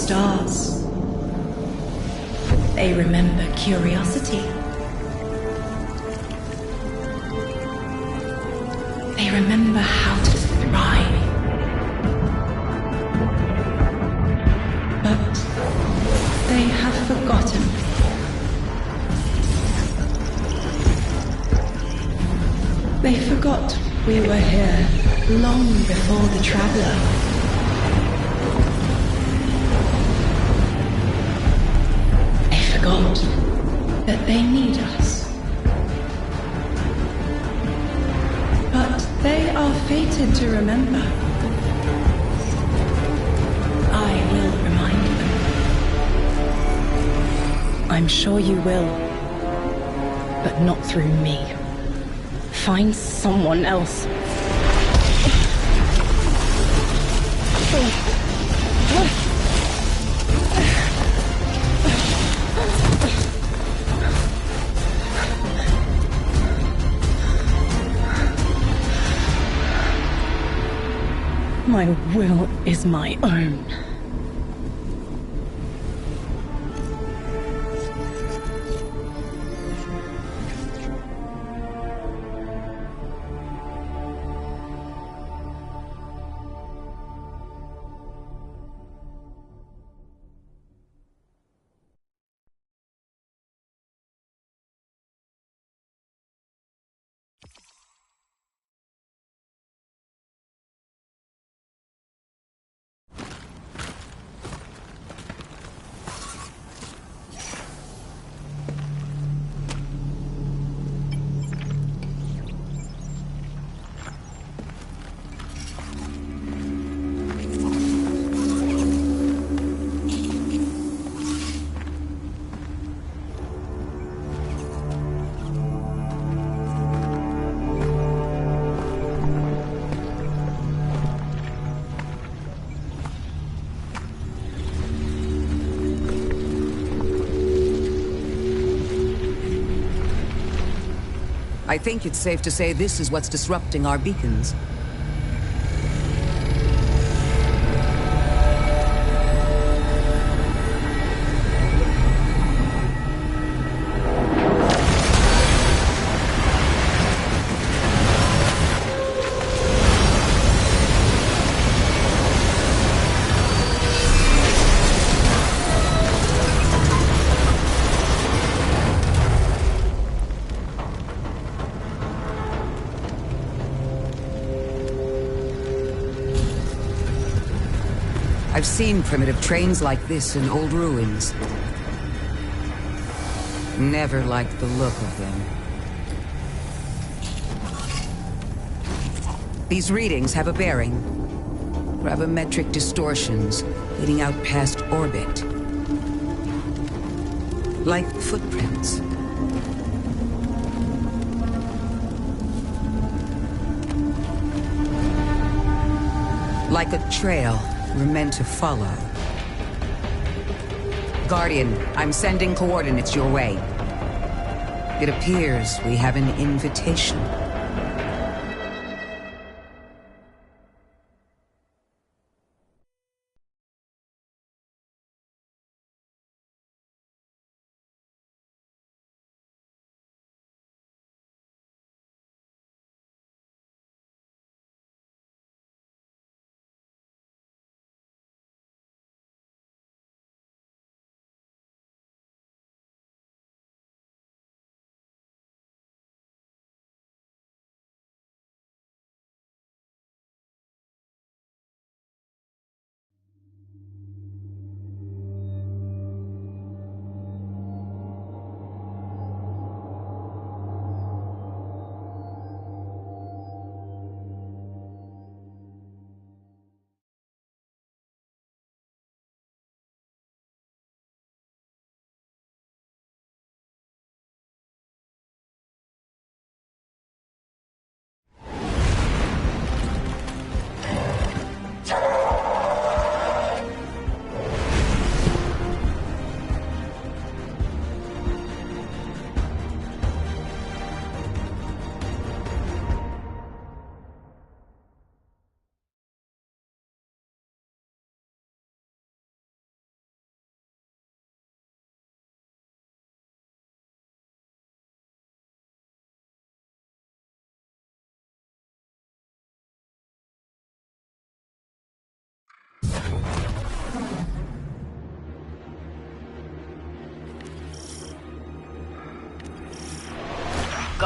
stars. They remember curiosity. They remember how to thrive. But they have forgotten. They forgot we were here long before the Traveler. They forgot that they need us. But they are fated to remember. I will remind them. I'm sure you will, but not through me. Find someone else. My will is my own. I think it's safe to say this is what's disrupting our beacons. I've seen primitive trains like this in old ruins. Never liked the look of them. These readings have a bearing. Gravimetric distortions leading out past orbit. Like footprints. Like a trail we're meant to follow. Guardian, I'm sending coordinates your way. It appears we have an invitation.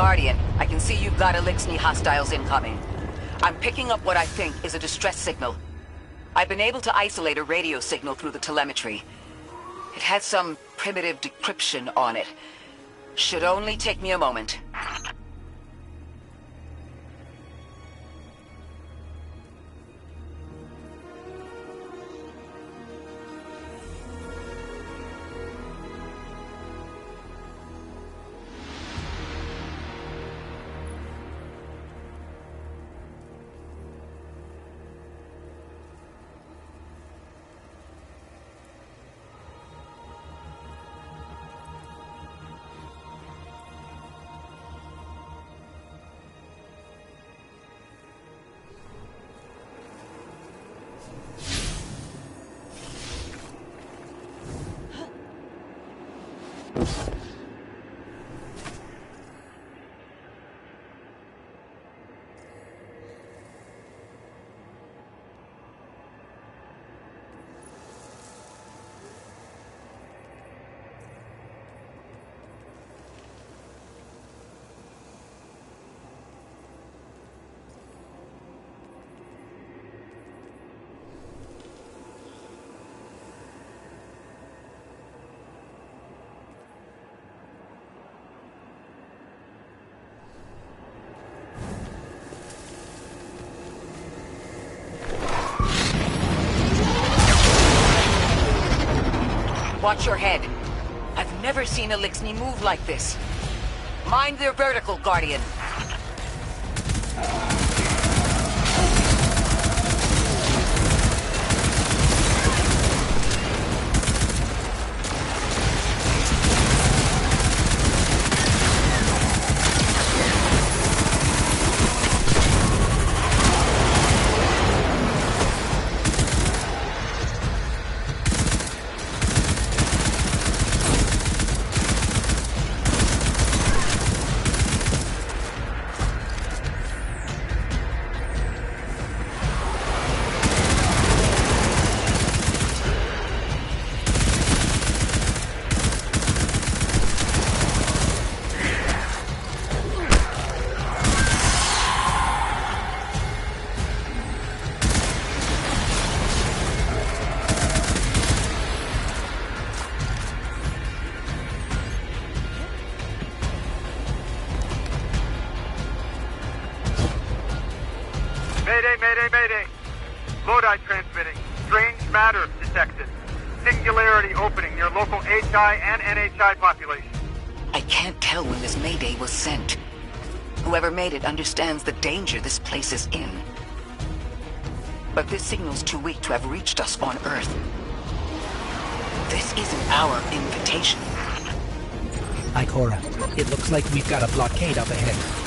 Guardian, I can see you've got Elixni hostiles incoming. I'm picking up what I think is a distress signal. I've been able to isolate a radio signal through the telemetry. It had some primitive decryption on it. Should only take me a moment. Watch your head. I've never seen Elixni move like this. Mind their vertical, Guardian. Mayday! Lodi transmitting. Strange matter detected. Singularity opening near local HI and NHI population. I can't tell when this Mayday was sent. Whoever made it understands the danger this place is in. But this signal's too weak to have reached us on Earth. This isn't our invitation. Ikora, it looks like we've got a blockade up ahead.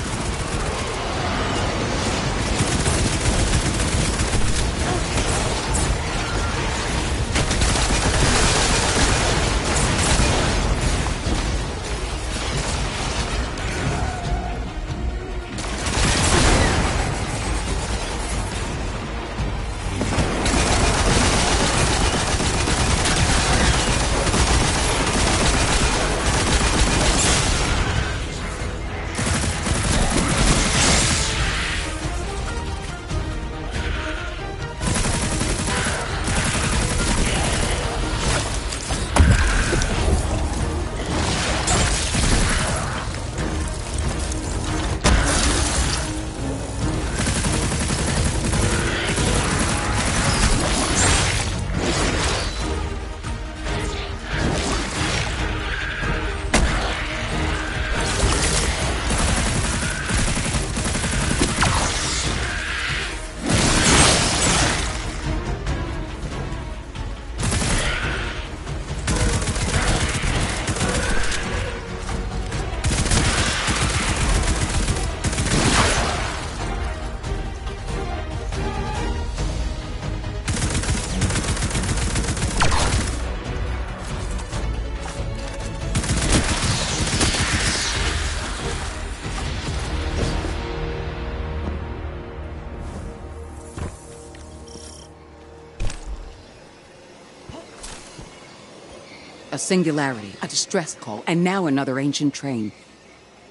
A singularity, a distress call, and now another ancient train.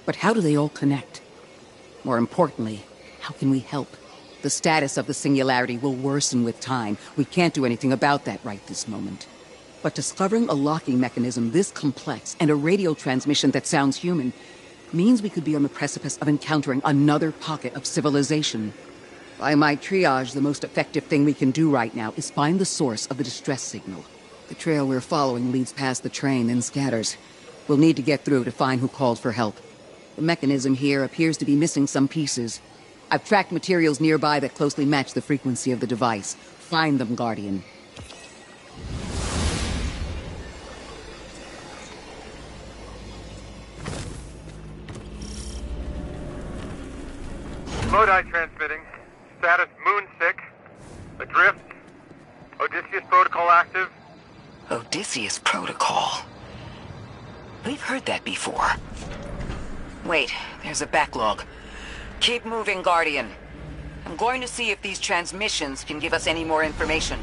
But how do they all connect? More importantly, how can we help? The status of the singularity will worsen with time. We can't do anything about that right this moment. But discovering a locking mechanism this complex and a radio transmission that sounds human means we could be on the precipice of encountering another pocket of civilization. By my triage, the most effective thing we can do right now is find the source of the distress signal. The trail we're following leads past the train, then scatters. We'll need to get through to find who called for help. The mechanism here appears to be missing some pieces. I've tracked materials nearby that closely match the frequency of the device. Find them, Guardian. Lodi transmitting. Status moonsick. Adrift. Odysseus protocol active. Odysseus protocol. We've heard that before. Wait, there's a backlog. Keep moving, Guardian. I'm going to see if these transmissions can give us any more information.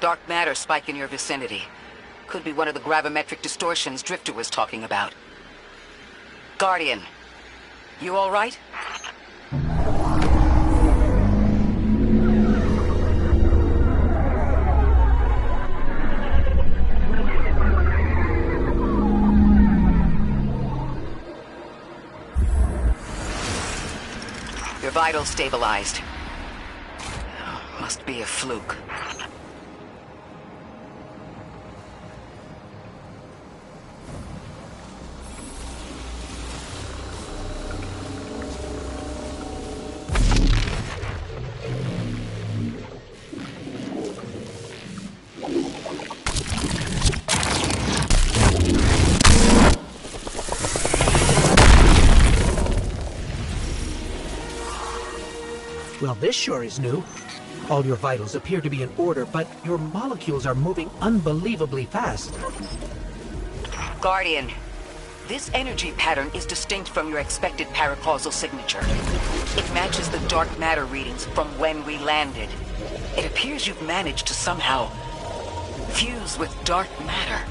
Dark matter spike in your vicinity. Could be one of the gravimetric distortions Drifter was talking about. Guardian, you all right? Your vitals stabilized. Must be a fluke. Well, this sure is new. All your vitals appear to be in order, but your molecules are moving unbelievably fast. Guardian, this energy pattern is distinct from your expected paracausal signature. It matches the dark matter readings from when we landed. It appears you've managed to somehow fuse with dark matter.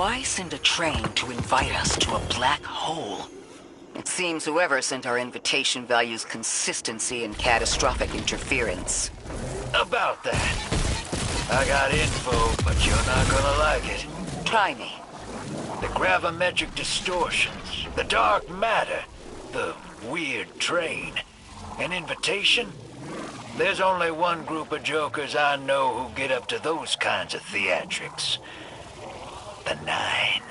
Why send a train to invite us to a black hole? It seems whoever sent our invitation values consistency and catastrophic interference. About that. I got info, but you're not gonna like it. Try me. The gravimetric distortions, the dark matter, the weird train. An invitation? There's only one group of jokers I know who get up to those kinds of theatrics. The Nine.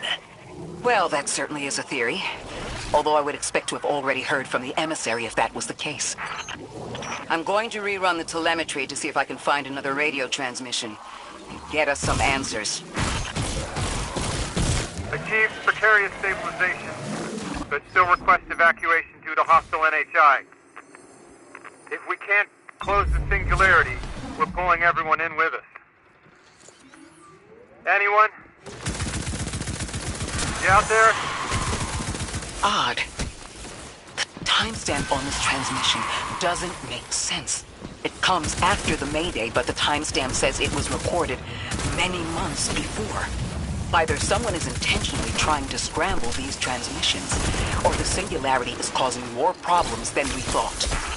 Well, that certainly is a theory. Although I would expect to have already heard from the emissary if that was the case. I'm going to rerun the telemetry to see if I can find another radio transmission and get us some answers. Achieved precarious stabilization, but still request evacuation due to hostile NHI. If we can't close the singularity, we're pulling everyone in with us. Anyone? You out there? Odd. The timestamp on this transmission doesn't make sense. It comes after the Mayday, but the timestamp says it was recorded many months before. Either someone is intentionally trying to scramble these transmissions, or the singularity is causing more problems than we thought.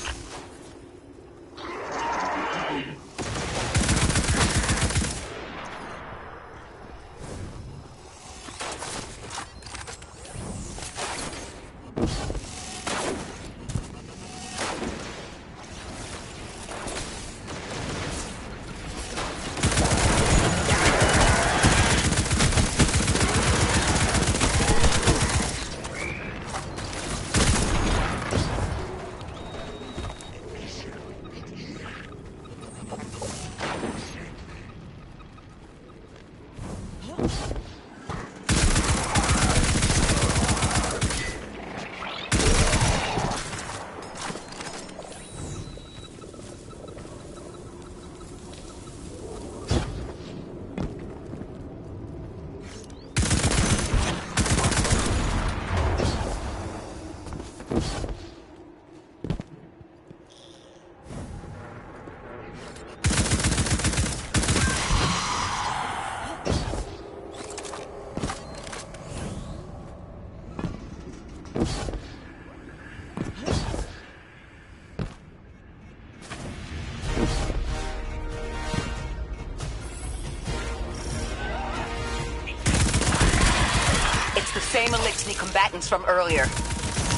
Same Elixni combatants from earlier.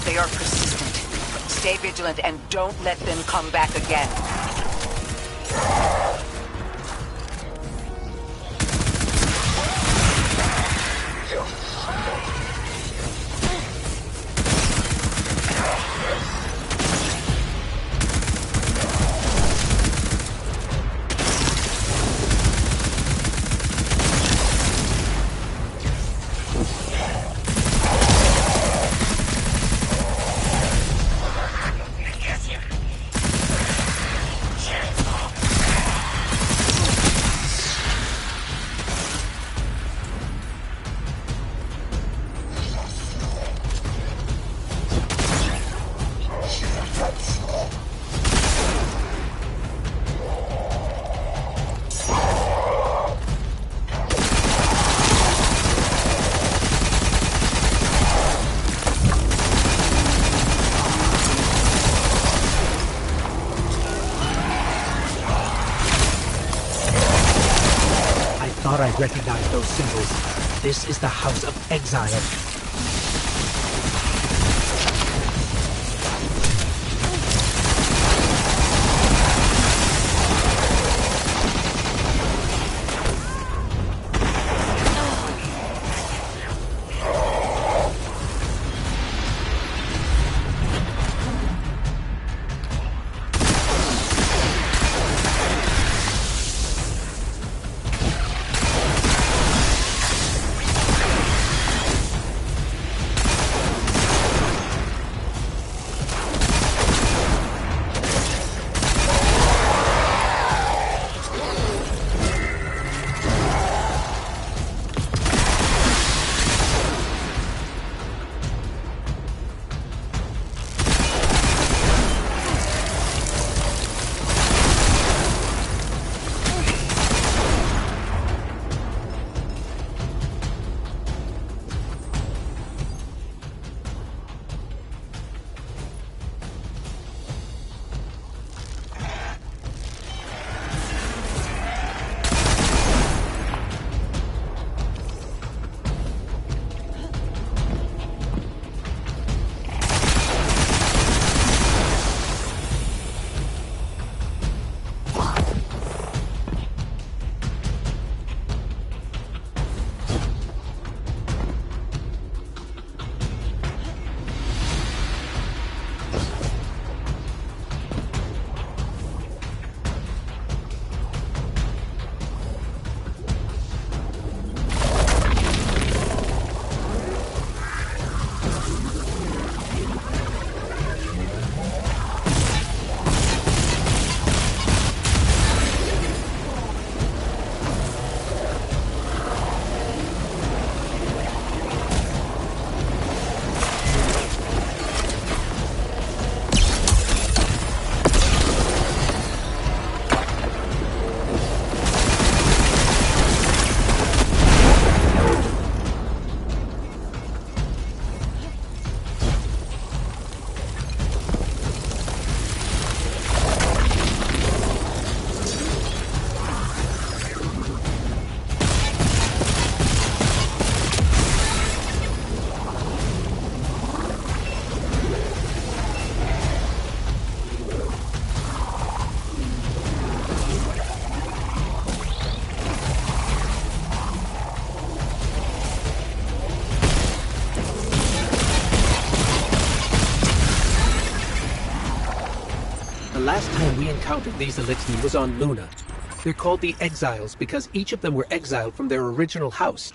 They are persistent. Stay vigilant and don't let them come back again. I recognize those symbols. This is the House of Exile. count of these Elixni was on Luna. They're called the Exiles because each of them were exiled from their original house.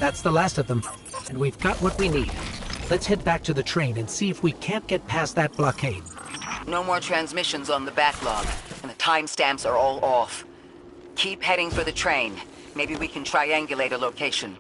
That's the last of them, and we've got what we need. Let's head back to the train and see if we can't get past that blockade. No more transmissions on the backlog, and the timestamps are all off. Keep heading for the train. Maybe we can triangulate a location.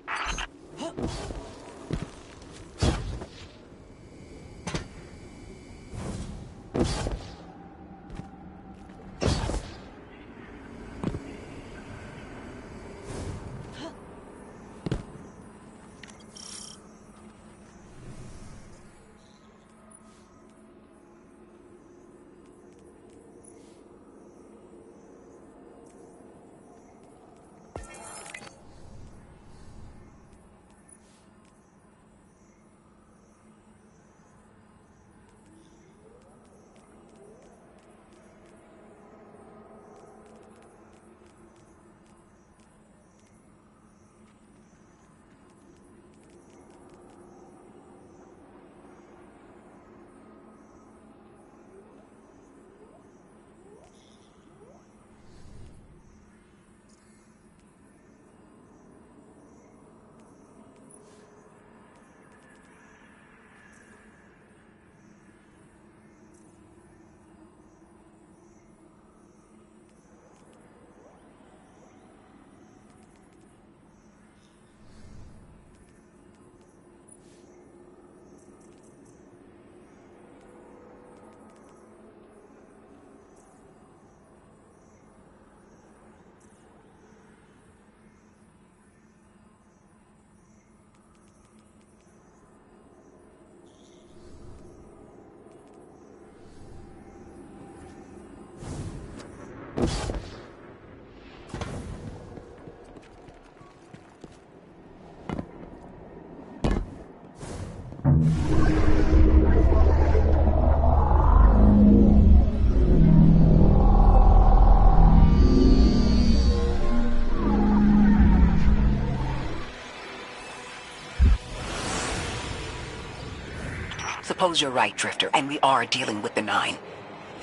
Suppose you're right, Drifter, and we are dealing with the Nine.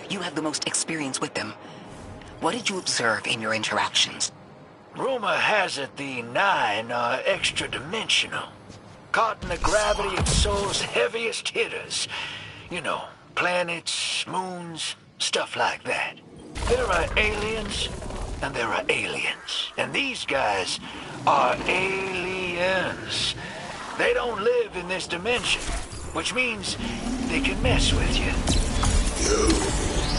You have the most experience with them. What did you observe in your interactions? Rumor has it the Nine are extra-dimensional. Caught in the gravity of Sol's heaviest hitters. You know, planets, moons, stuff like that. There are aliens, and there are aliens. And these guys are aliens. They don't live in this dimension, which means they can mess with you. You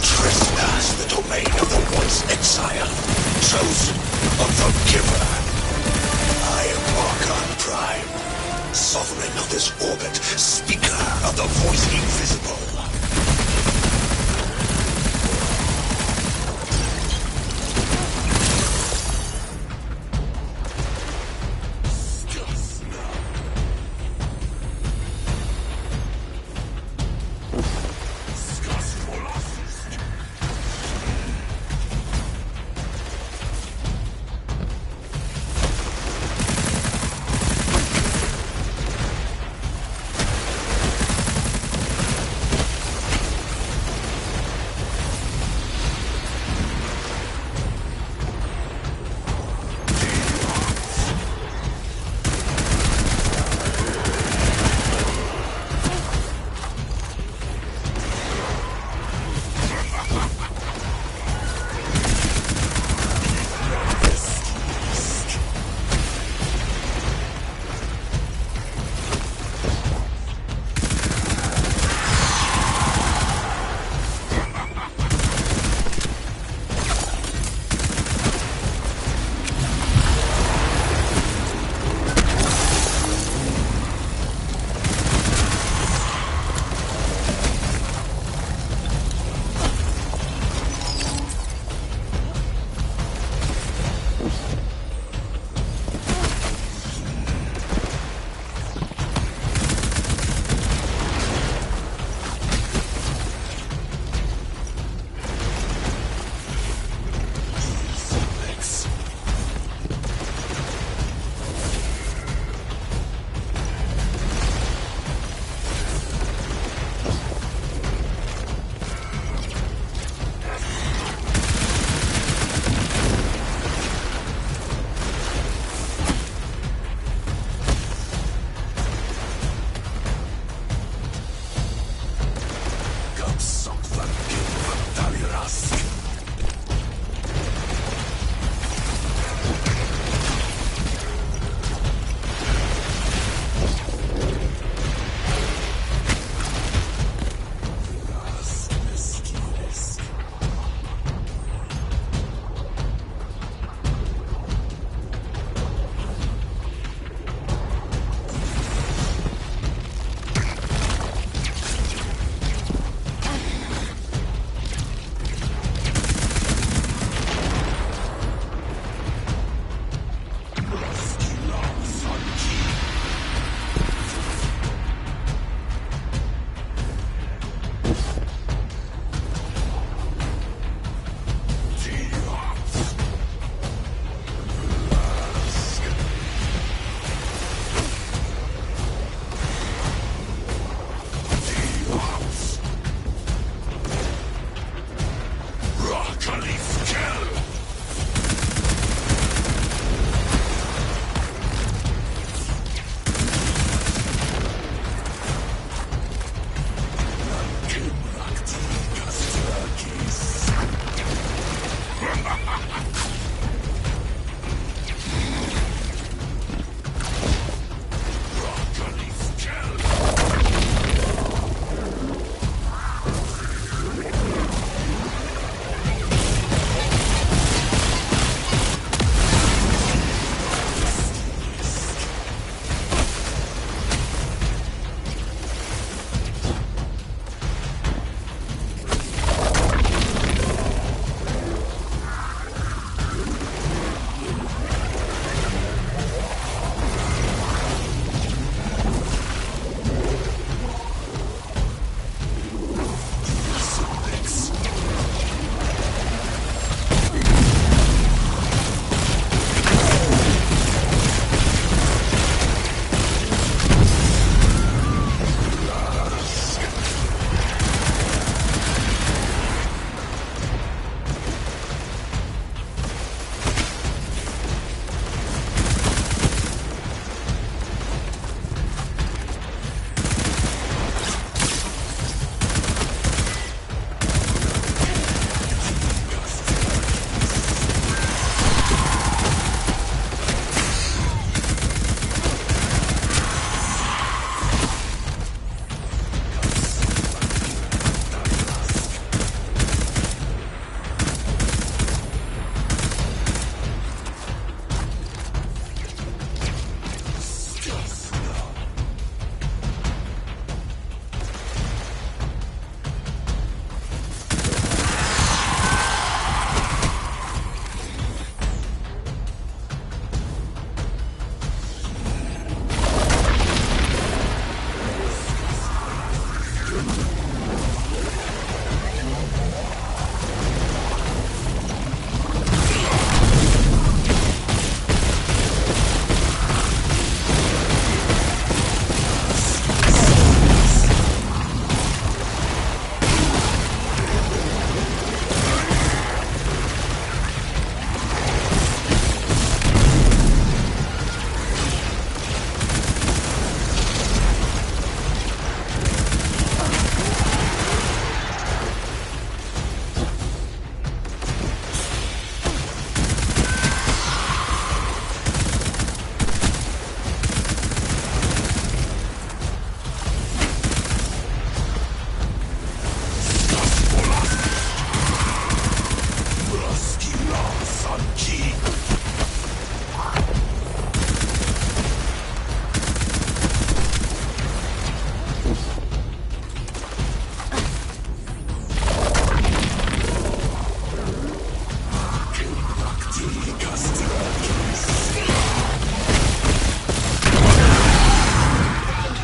trespass the domain of the once exile, chosen of the Giver. I am Archon Prime, sovereign of this orbit, speaker of the voice invisible.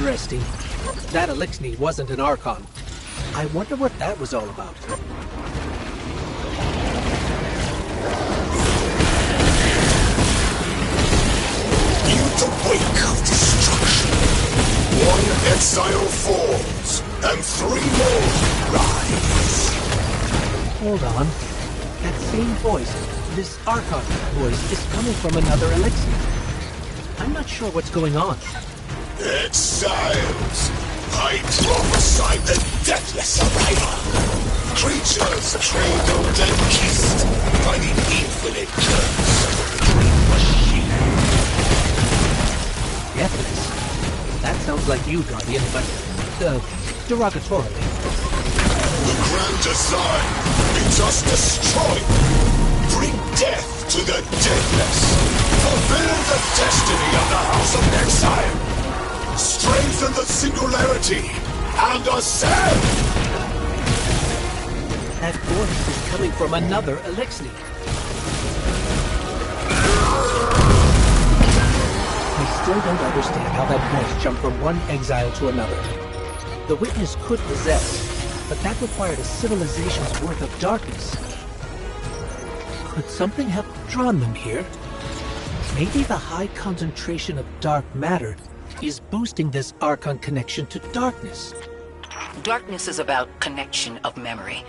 Interesting. That Elixni wasn't an Archon. I wonder what that was all about. In the wake of destruction, one exile falls, and 3 more rise. Hold on. That same voice, this Archon voice, is coming from another Elixni. I'm not sure what's going on. Exiles! I prophesy the deathless arrival. Creatures cradled and kissed by the infinite curse of the great machine. Deathless? That sounds like you, Guardian, but, derogatorily. The grand design bids us destroy. Bring death to the deathless. Fulfill the destiny of the House of Exile. Strengthen the singularity and ascend! That voice is coming from another Elixni. I still don't understand how that voice jumped from one exile to another. The Witness could possess, but that required a civilization's worth of darkness. Could something have drawn them here? Maybe the high concentration of dark matter is boosting this Archon connection to darkness. Darkness is about connection of memory,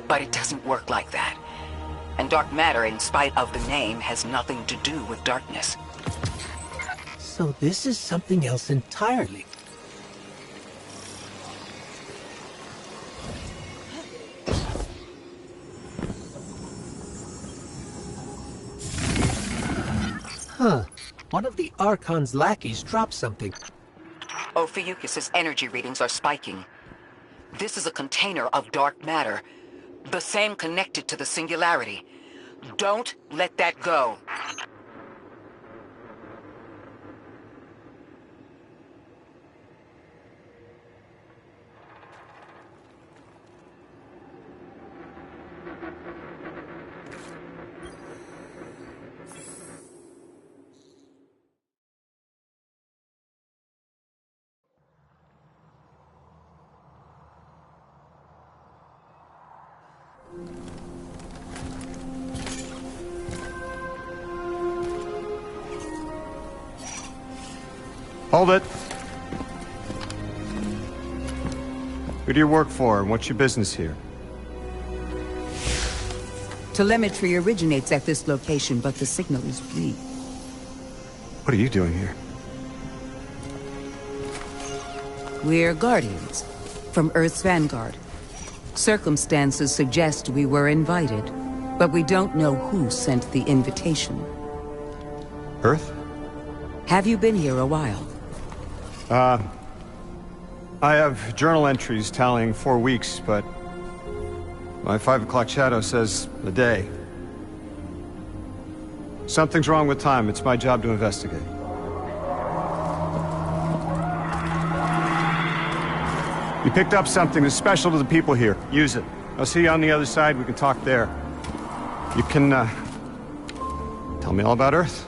but it doesn't work like that. And dark matter, in spite of the name, has nothing to do with darkness. So this is something else entirely. Huh. One of the Archon's lackeys dropped something. Ophiuchus's energy readings are spiking. This is a container of dark matter, the same connected to the singularity. Don't let that go. Hold it. Who do you work for, and what's your business here? Telemetry originates at this location, but the signal is weak. What are you doing here? We're Guardians, from Earth's vanguard. Circumstances suggest we were invited, but we don't know who sent the invitation. Earth? Have you been here a while? I have journal entries tallying 4 weeks, but my 5 o'clock shadow says a day. Something's wrong with time. It's my job to investigate. You picked up something that's special to the people here. Use it. I'll see you on the other side. We can talk there. You can, tell me all about Earth.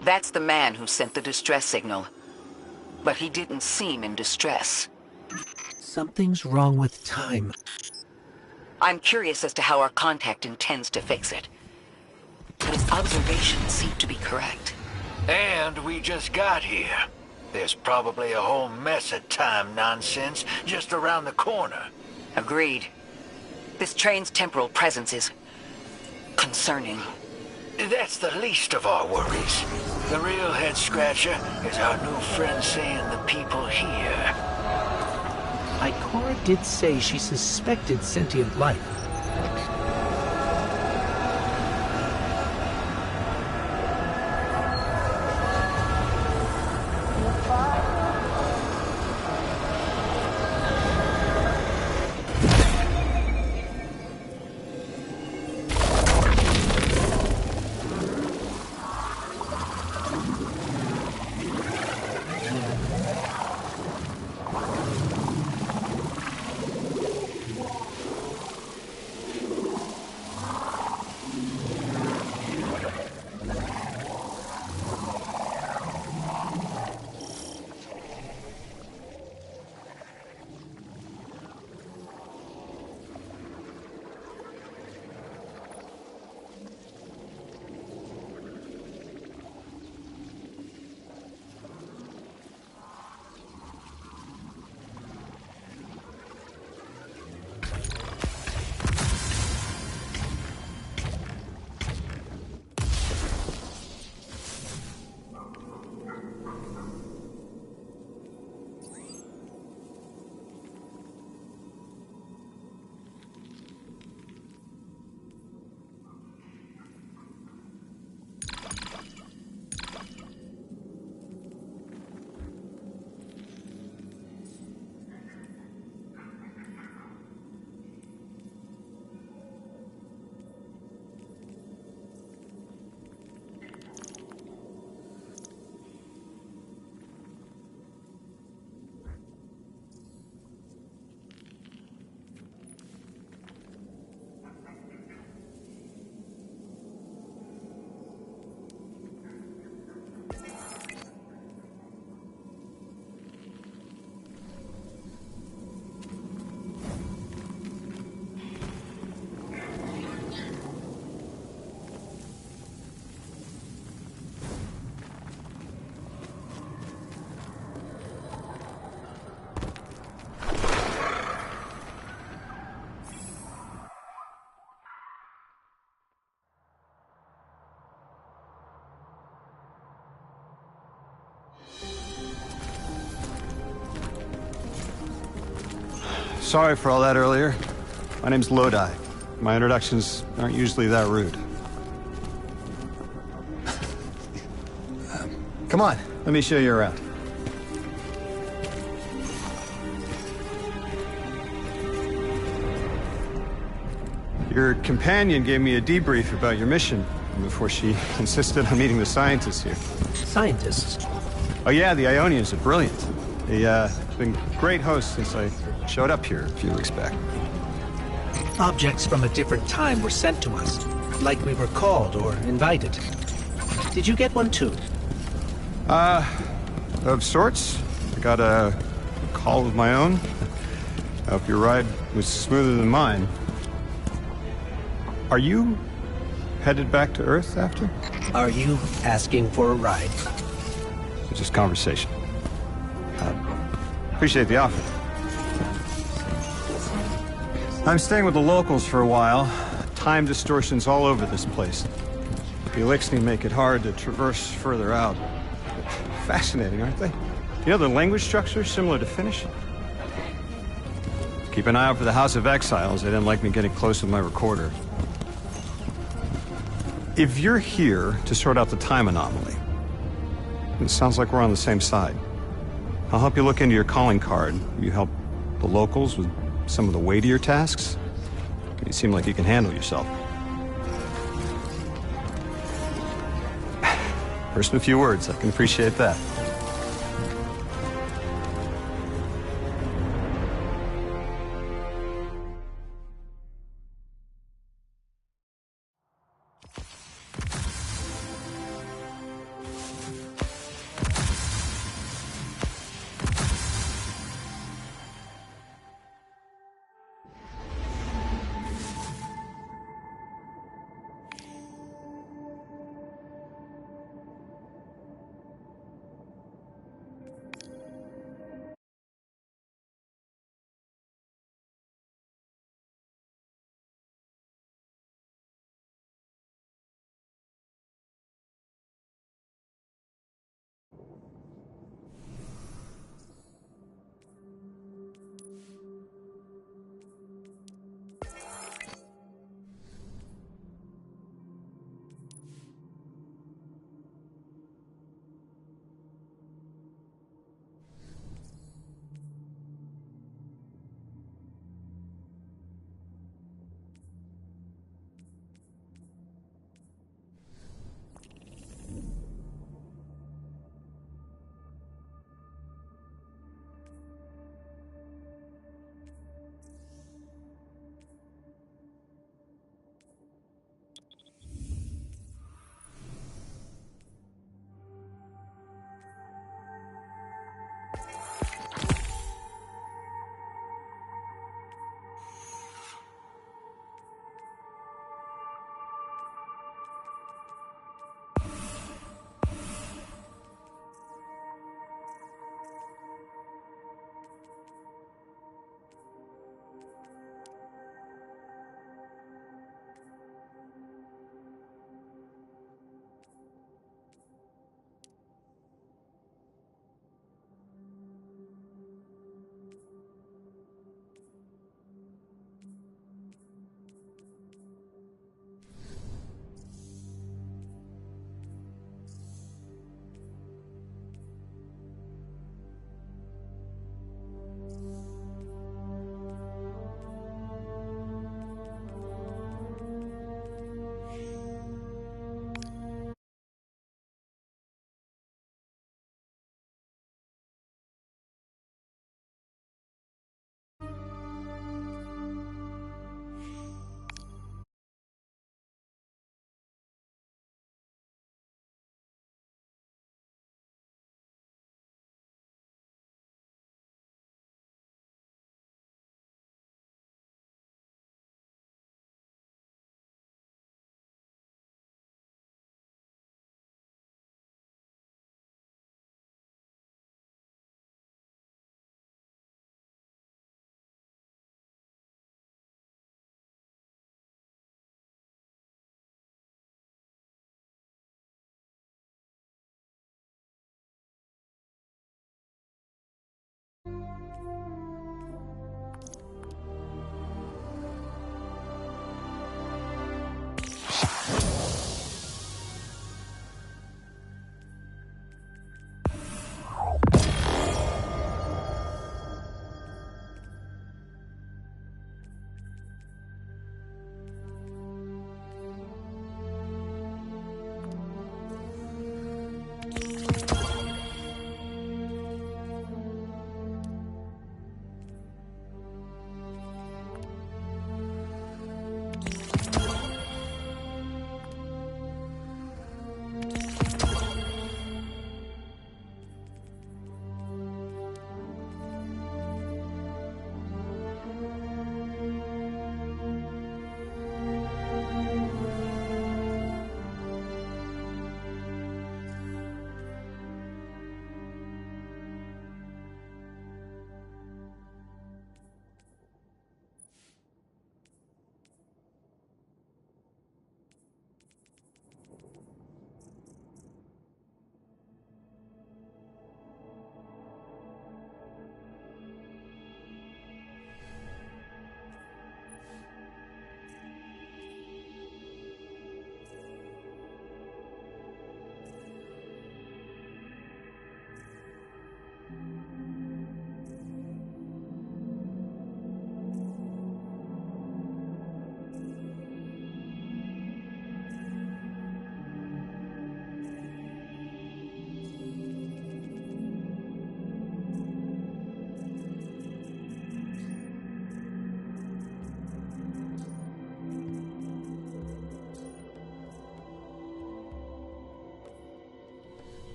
That's the man who sent the distress signal. But he didn't seem in distress. Something's wrong with time. I'm curious as to how our contact intends to fix it. But his observations seem to be correct. And we just got here. There's probably a whole mess of time nonsense just around the corner. Agreed. This train's temporal presence is concerning. That's the least of our worries. The real head-scratcher is our new friend seeing the people here. Ikora did say she suspected sentient life. Sorry for all that earlier. My name's Lodi. My introductions aren't usually that rude. Come on, let me show you around. Your companion gave me a debrief about your mission before she insisted on meeting the scientists here. Scientists? Oh yeah, the Ionians are brilliant. They've been great hosts since I showed up here a few weeks back. Objects from a different time were sent to us, like we were called or invited. Did you get one too? Of sorts. I got a call of my own. I hope your ride was smoother than mine. Are you headed back to Earth after? Are you asking for a ride? It's just conversation. Appreciate the offer. I'm staying with the locals for a while. Time distortions all over this place. The Elixni make it hard to traverse further out. Fascinating, aren't they? You know, the language structure is similar to Finnish. Keep an eye out for the House of Exiles. They didn't like me getting close with my recorder. If you're here to sort out the time anomaly, it sounds like we're on the same side. I'll help you look into your calling card. You help the locals with some of the weightier tasks. You seem like you can handle yourself. First in a few words, I can appreciate that.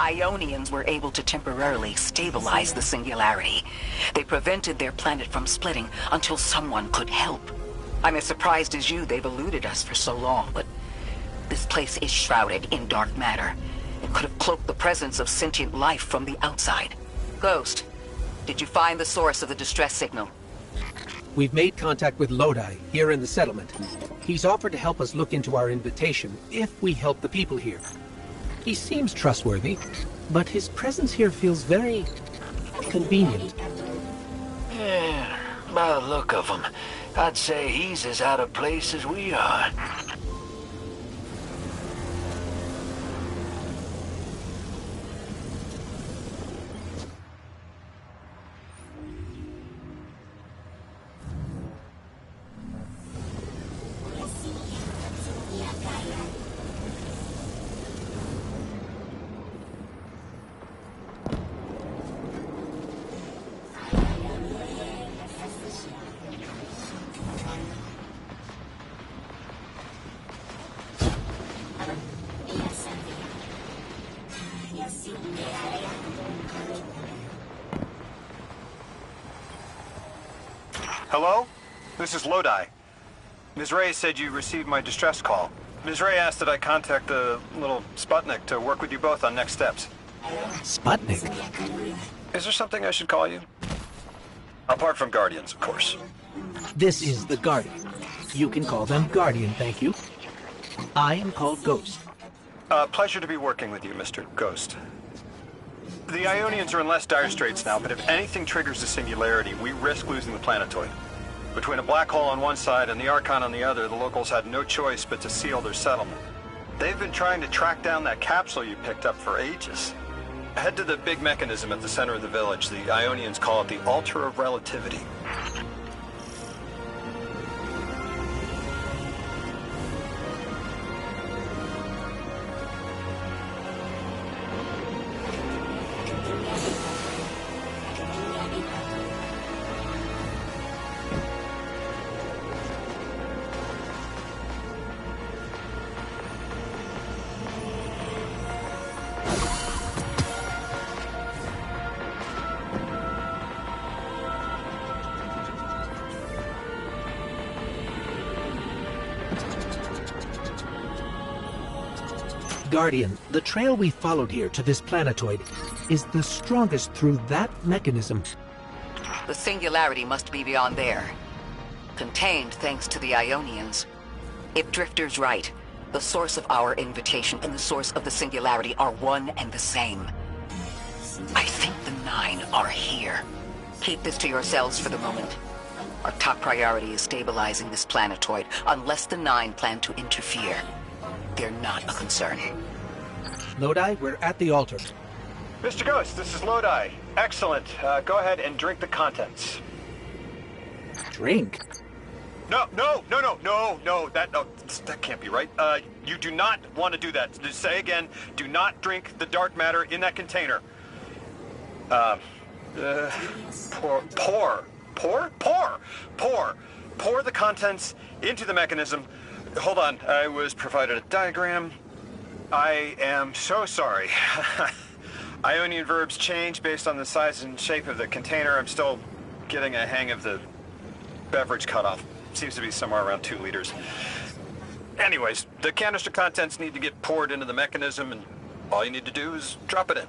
Ionians were able to temporarily stabilize the singularity. They prevented their planet from splitting until someone could help. I'm as surprised as you they've eluded us for so long, but this place is shrouded in dark matter. It could have cloaked the presence of sentient life from the outside. Ghost, did you find the source of the distress signal? We've made contact with Lodi, here in the settlement. He's offered to help us look into our invitation, if we help the people here. He seems trustworthy, but his presence here feels very convenient. Yeah, by the look of him, I'd say he's as out of place as we are. Hello? This is Lodi. Ms. Ray said you received my distress call. Ms. Ray asked that I contact the little Sputnik to work with you both on next steps. Sputnik? Is there something I should call you? Apart from Guardians, of course. This is the Guardian. You can call them Guardian, thank you. I am called Ghost. Pleasure to be working with you, Mr. Ghost. The Ionians are in less dire straits now, but if anything triggers the singularity, we risk losing the planetoid. Between a black hole on one side and the Archon on the other, the locals had no choice but to seal their settlement. They've been trying to track down that capsule you picked up for ages. Head to the big mechanism at the center of the village. The Ionians call it the Altar of Relativity. Guardian, the trail we followed here to this planetoid is the strongest through that mechanism. The singularity must be beyond there. Contained thanks to the Ionians. If Drifter's right, the source of our invitation and the source of the singularity are one and the same. I think the 9 are here. Keep this to yourselves for the moment. Our top priority is stabilizing this planetoid, unless the 9 plan to interfere. They're not a concern. Lodi, we're at the altar. Mr. Ghost, this is Lodi. Excellent. Go ahead and drink the contents. Drink? No, that can't be right. You do not want to do that. Just say again, do not drink the dark matter in that container. Pour the contents into the mechanism. Hold on, I was provided a diagram. I am so sorry. Ionian verbs change based on the size and shape of the container. I'm still getting a hang of the beverage cutoff. Seems to be somewhere around 2 liters. Anyways, the canister contents need to get poured into the mechanism, and all you need to do is drop it in.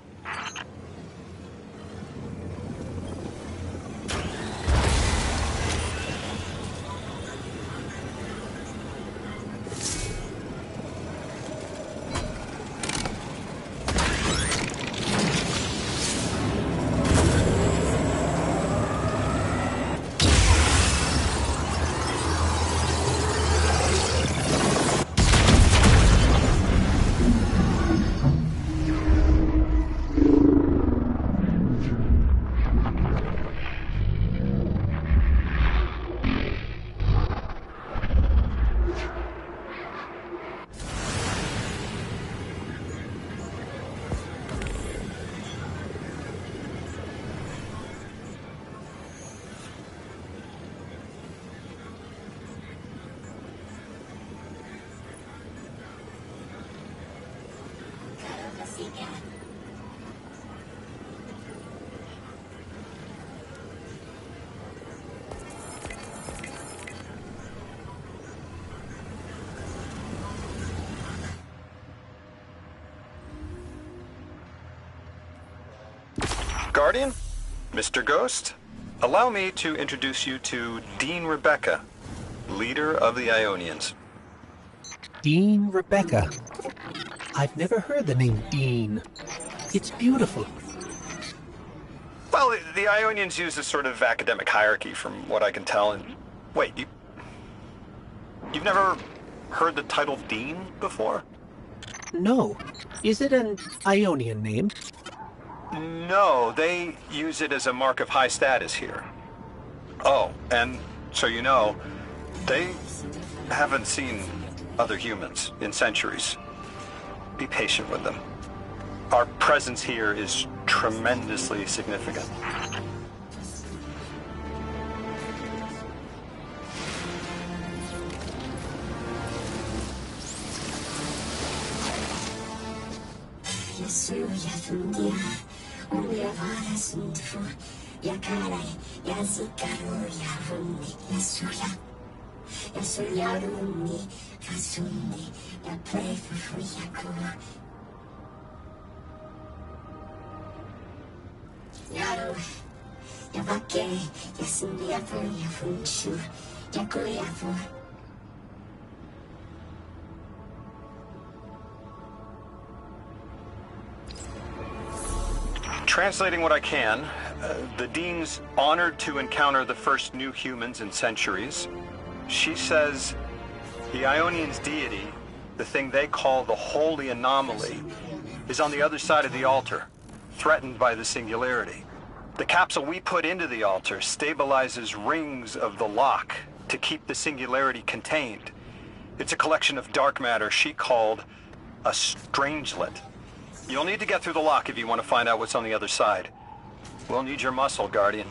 Guardian, Mr. Ghost, allow me to introduce you to Dean Rebecca, leader of the Ionians. Dean Rebecca. I've never heard the name Dean. It's beautiful. Well, the Ionians use this sort of academic hierarchy from what I can tell, and... Wait, you've never heard the title Dean before? No. Is it an Ionian name? No, they use it as a mark of high status here. Oh, and so you know, they haven't seen other humans in centuries. Be patient with them. Our presence here is tremendously significant. Translating what I can, the Dean's honored to encounter the first new humans in centuries. She says the Ionians' deity, the thing they call the Holy Anomaly, is on the other side of the altar, threatened by the Singularity. The capsule we put into the altar stabilizes rings of the lock to keep the Singularity contained. It's a collection of dark matter she called a strangelet. You'll need to get through the lock if you want to find out what's on the other side. We'll need your muscle, Guardian.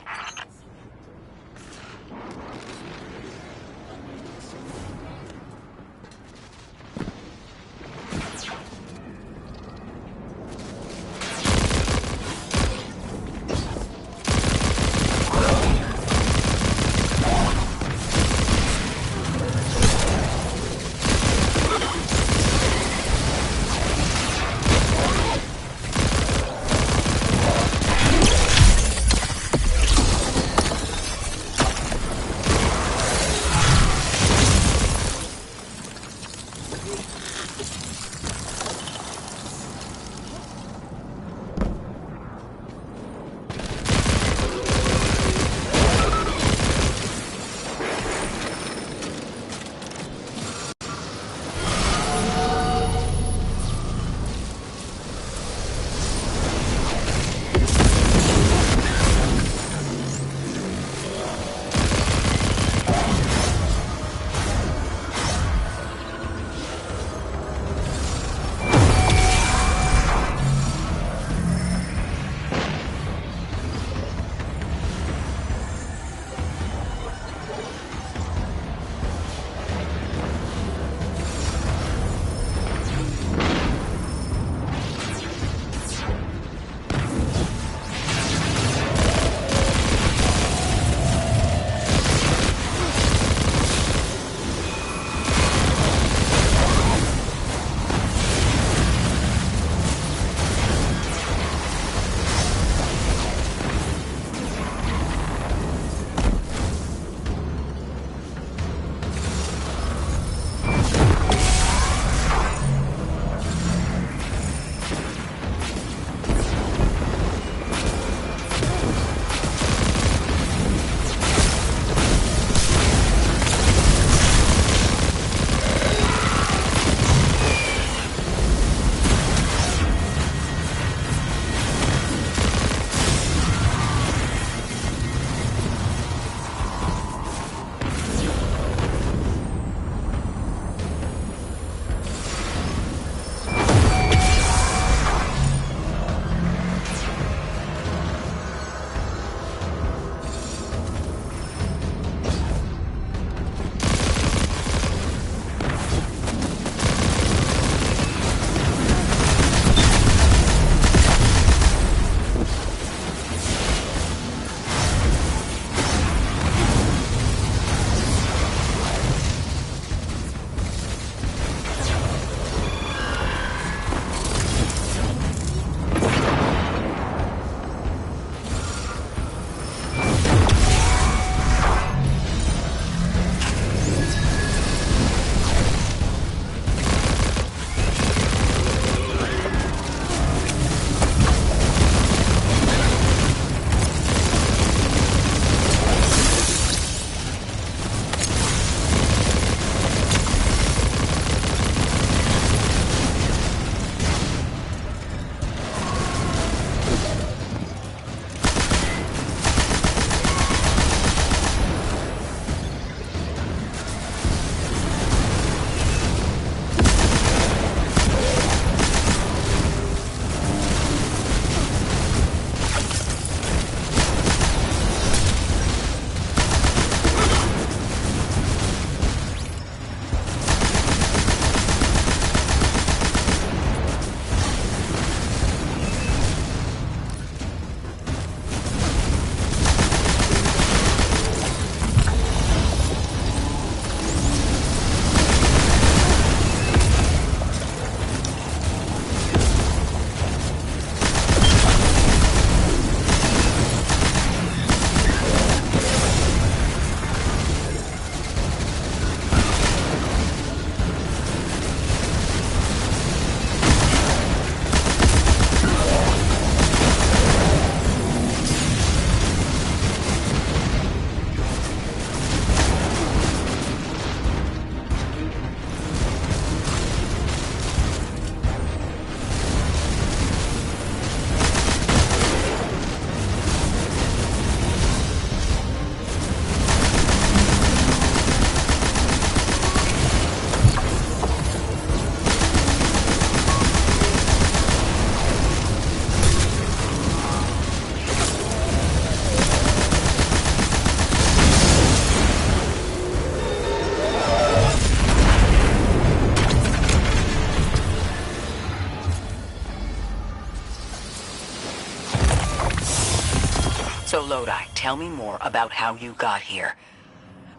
So Lodi, tell me more about how you got here.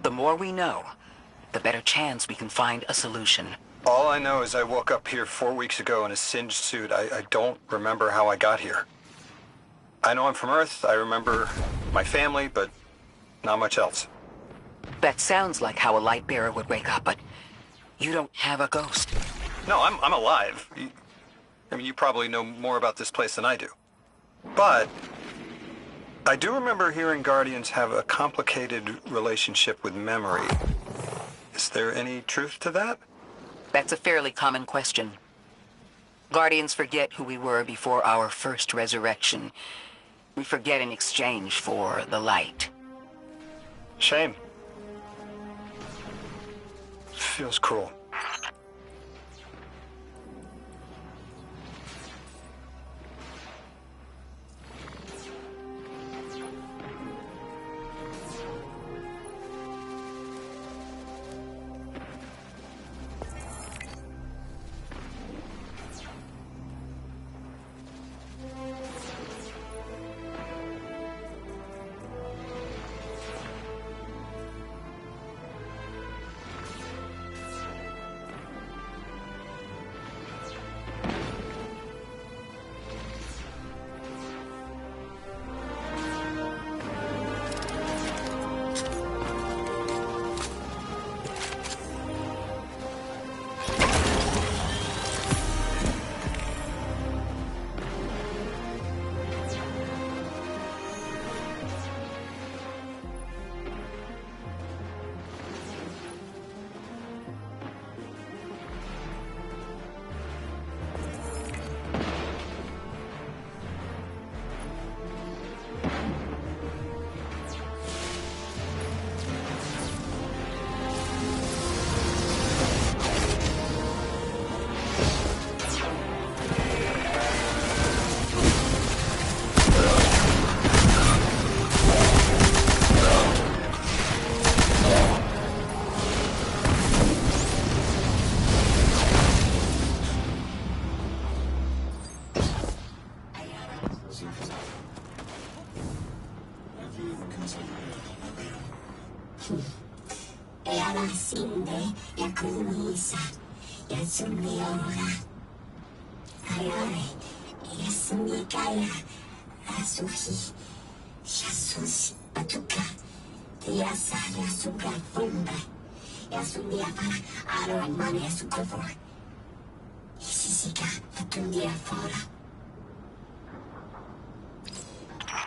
The more we know, the better chance we can find a solution. All I know is I woke up here 4 weeks ago in a singed suit. I don't remember how I got here. I know I'm from Earth, I remember my family, but not much else. That sounds like how a light bearer would wake up, but you don't have a ghost. No, I'm alive. You probably know more about this place than I do. But I do remember hearing Guardians have a complicated relationship with memory. Is there any truth to that? That's a fairly common question. Guardians forget who we were before our first resurrection. We forget in exchange for the light. Shame. Feels cruel.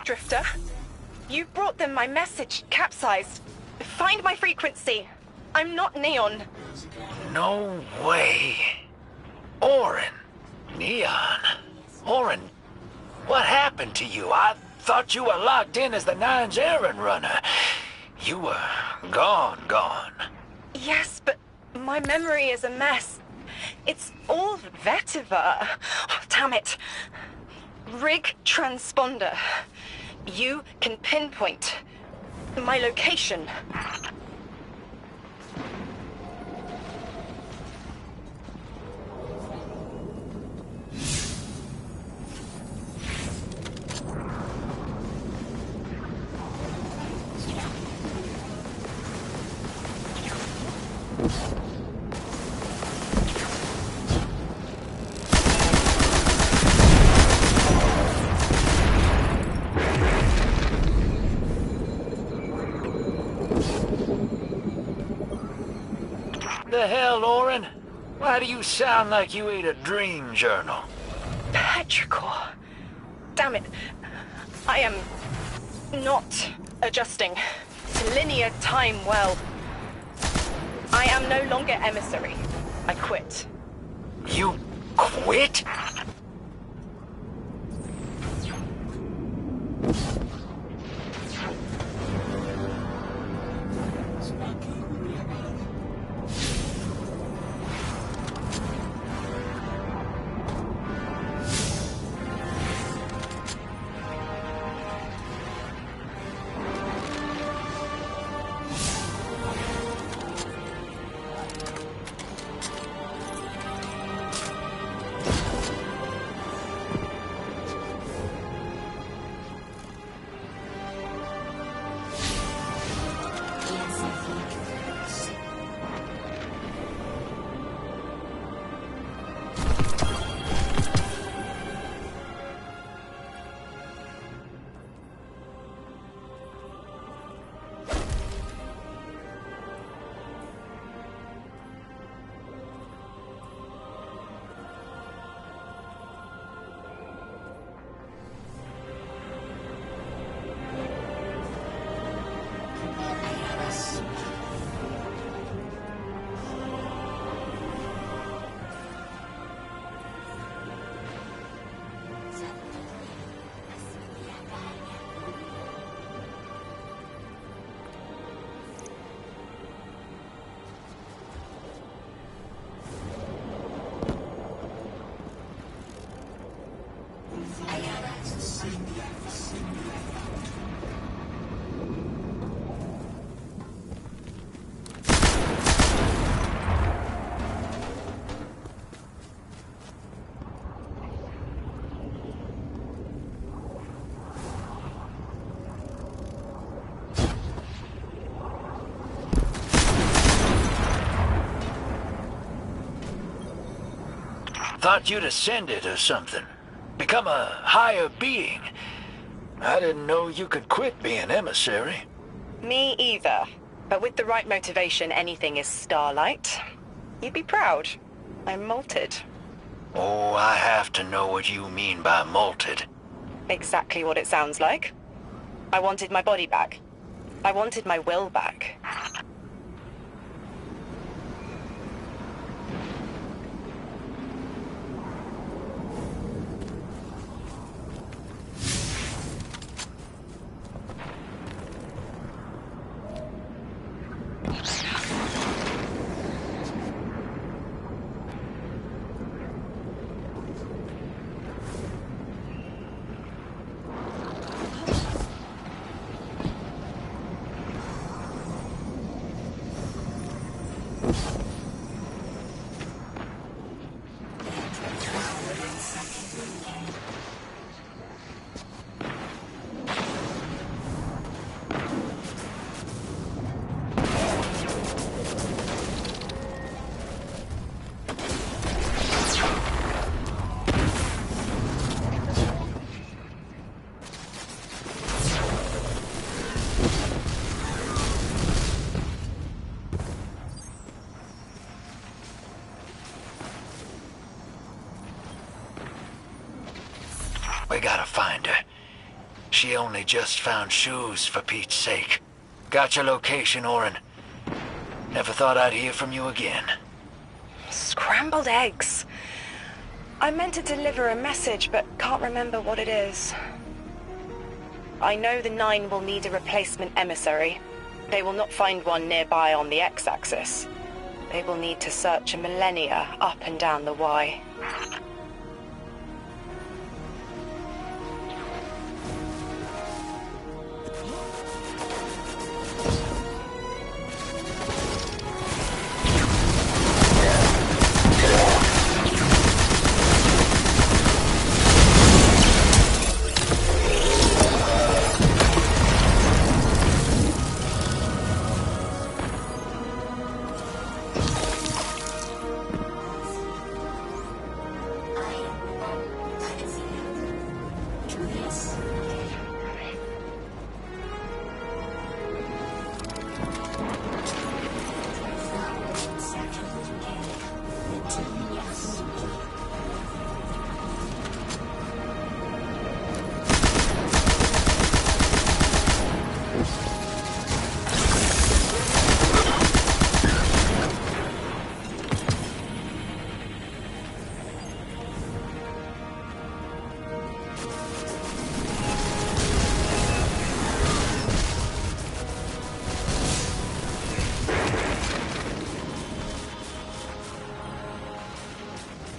Drifter, you brought them my message, capsized. Find my frequency. I'm not Neon. No way. Orin. Neon. Orin, what happened to you? I thought you were locked in as the Nine's errand runner. You were gone. Yes, but my memory is a mess. It's all vetiver. Oh, damn it. Rig transponder. You can pinpoint my location. The hell, Orin? Why do you sound like you ate a dream journal? Petrichor. Damn it. I am not adjusting to linear time well. I am no longer emissary. I quit. You quit? Thought you'd ascended or something. Become a higher being. I didn't know you could quit being emissary. Me either. But with the right motivation, anything is starlight. You'd be proud. I'm molted. Oh, I have to know what you mean by molted. Exactly what it sounds like. I wanted my body back. I wanted my will back. We gotta find her. She only just found shoes, for Pete's sake. Got your location, Orin. Never thought I'd hear from you again. Scrambled eggs. I meant to deliver a message, but can't remember what it is. I know the Nine will need a replacement emissary. They will not find one nearby on the X-axis. They will need to search a millennia up and down the Y.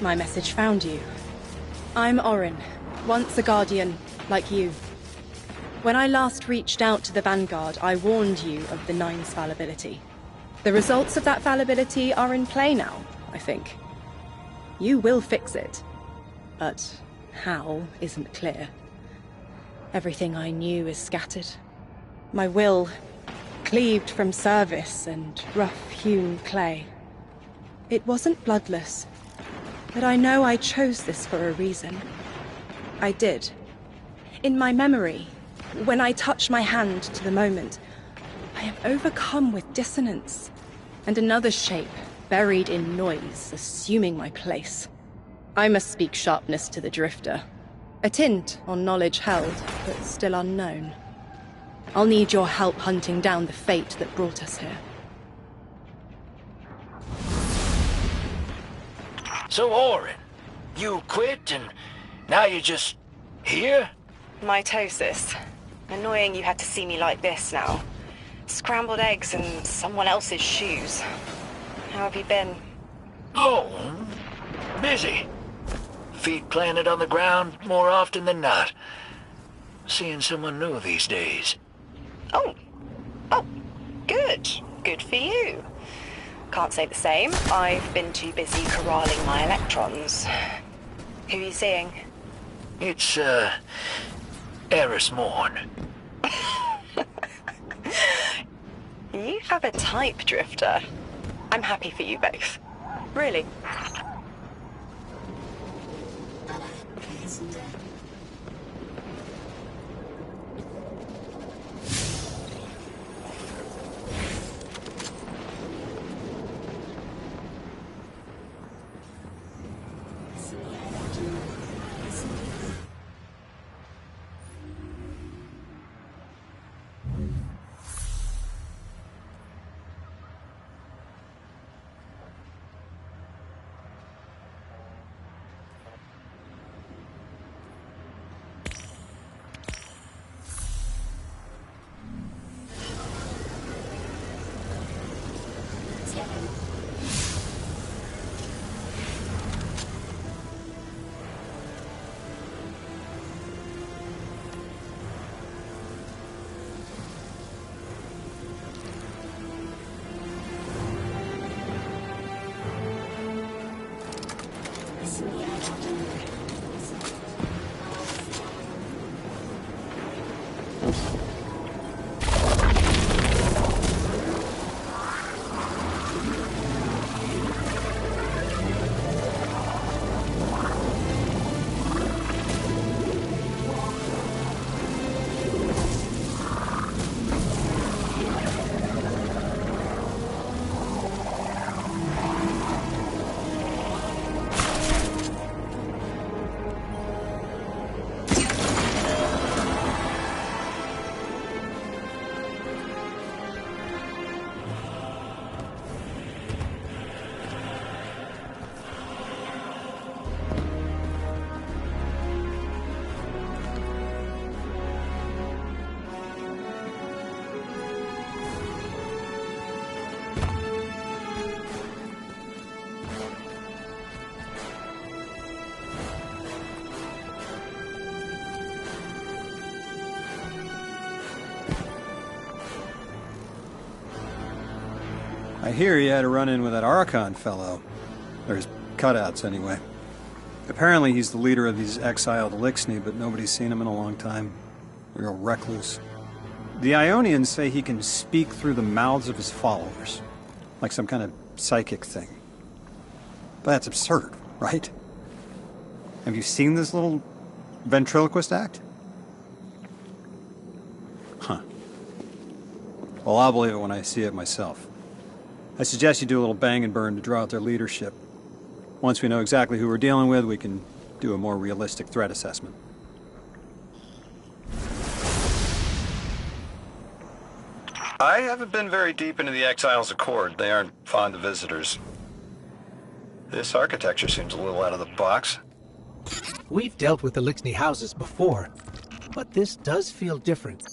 My message found you. I'm Orin, once a Guardian, like you. When I last reached out to the Vanguard, I warned you of the Nine's fallibility. The results of that fallibility are in play now, I think. You will fix it, but how isn't clear. Everything I knew is scattered. My will, cleaved from service and rough-hewn clay. It wasn't bloodless. But I know I chose this for a reason. I did. In my memory, when I touch my hand to the moment, I am overcome with dissonance, and another shape, buried in noise, assuming my place. I must speak sharpness to the Drifter. A tint on knowledge held, but still unknown. I'll need your help hunting down the fate that brought us here. So, Orin, you quit and now you're just here? Mitosis. Annoying you had to see me like this now. Scrambled eggs and someone else's shoes. How have you been? Oh, busy. Feet planted on the ground more often than not. Seeing someone new these days. Oh, good. Good for you. Can't say the same. I've been too busy corralling my electrons. Who are you seeing? It's, Eris Morn. You have a type, Drifter. I'm happy for you both. Really. I hear you had a run-in with that Archon fellow. Or his cutouts, anyway. Apparently he's the leader of these exiled Elixni, but nobody's seen him in a long time. Real recluse. The Ionians say he can speak through the mouths of his followers. Like some kind of psychic thing. But that's absurd, right? Have you seen this little ventriloquist act? Huh. Well, I'll believe it when I see it myself. I suggest you do a little bang and burn to draw out their leadership. Once we know exactly who we're dealing with, we can do a more realistic threat assessment. I haven't been very deep into the Exiles' Accord. They aren't fond of visitors. This architecture seems a little out of the box. We've dealt with Elixni houses before, but this does feel different.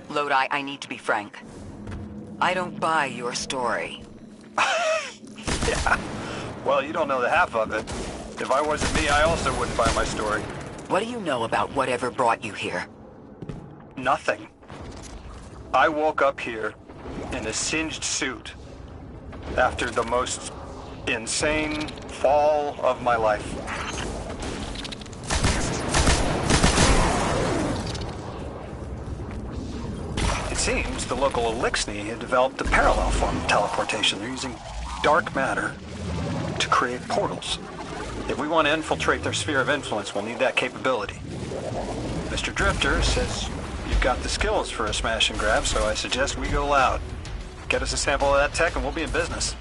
Lodi, I need to be frank. I don't buy your story. Yeah. Well, you don't know the half of it. If I wasn't me, I also wouldn't buy my story. What do you know about whatever brought you here? Nothing. I woke up here in a singed suit after the most insane fall of my life. It seems the local Elixni had developed a parallel form of teleportation. They're using dark matter to create portals. If we want to infiltrate their sphere of influence, we'll need that capability. Mr. Drifter says you've got the skills for a smash and grab, so I suggest we go loud. Get us a sample of that tech and we'll be in business.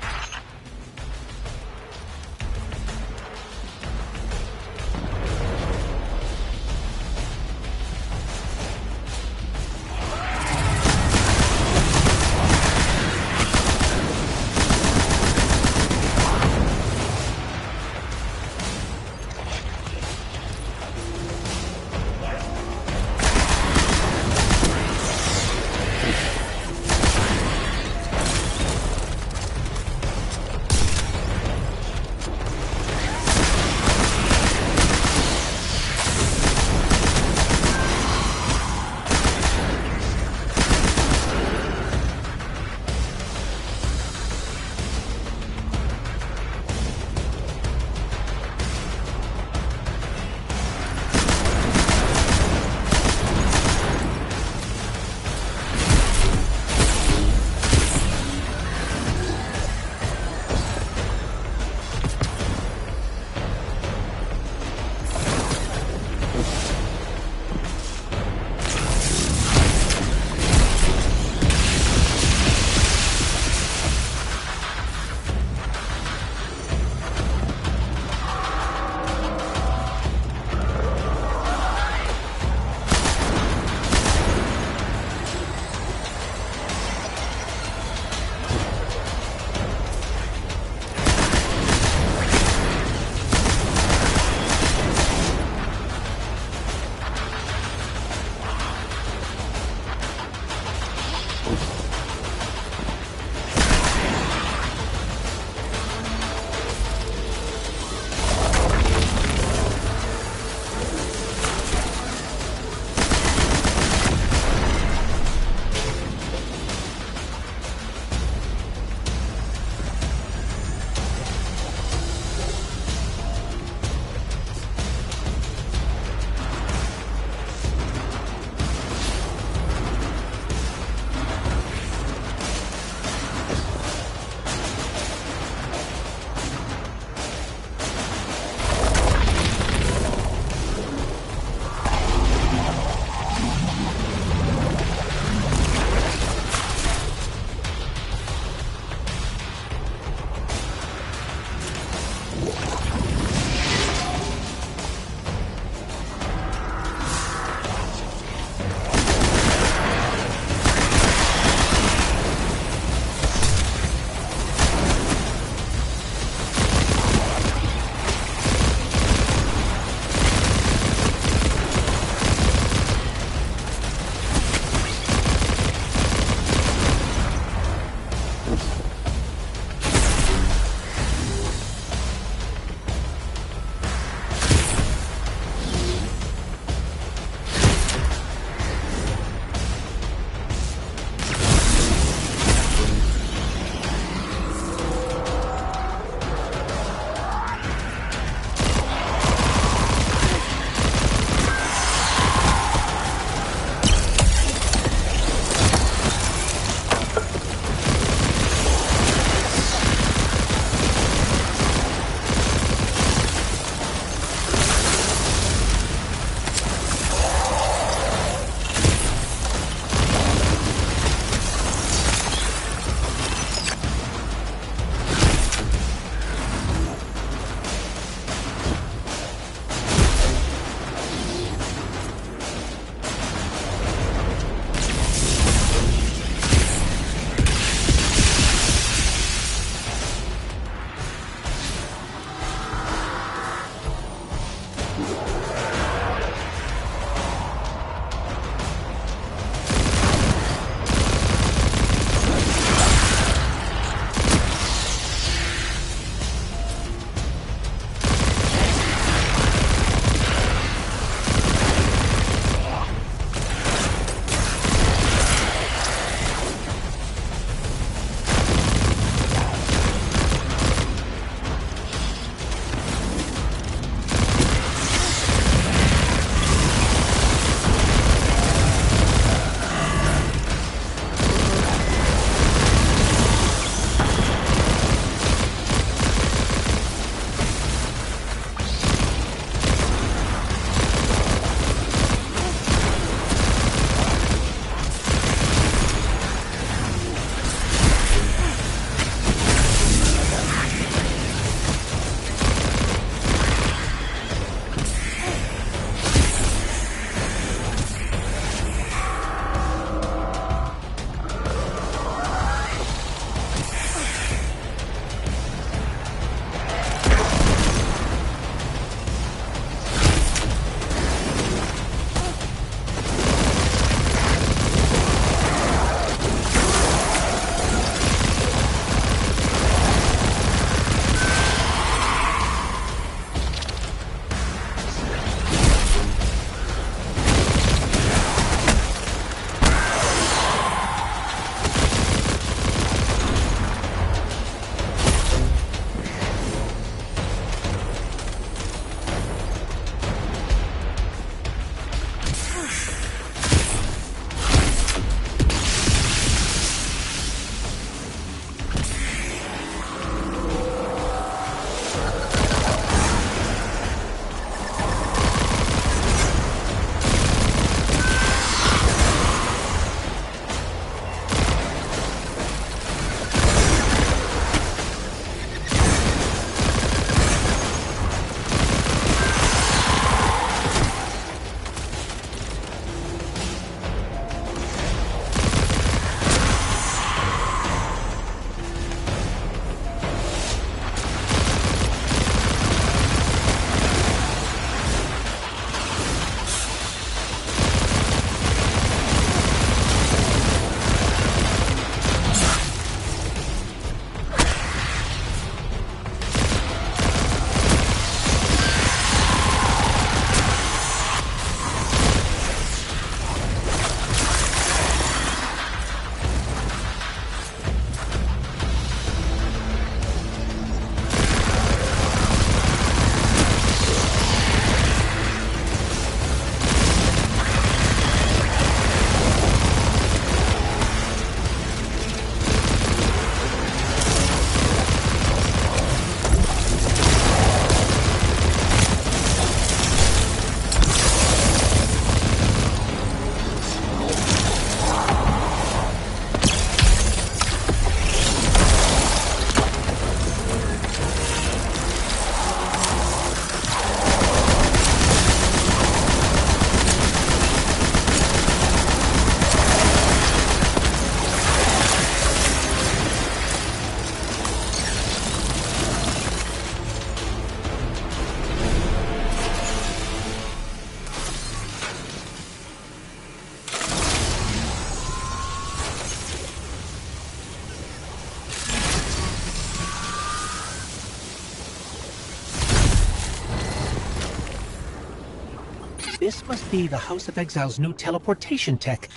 This must be the House of Exile's new teleportation tech.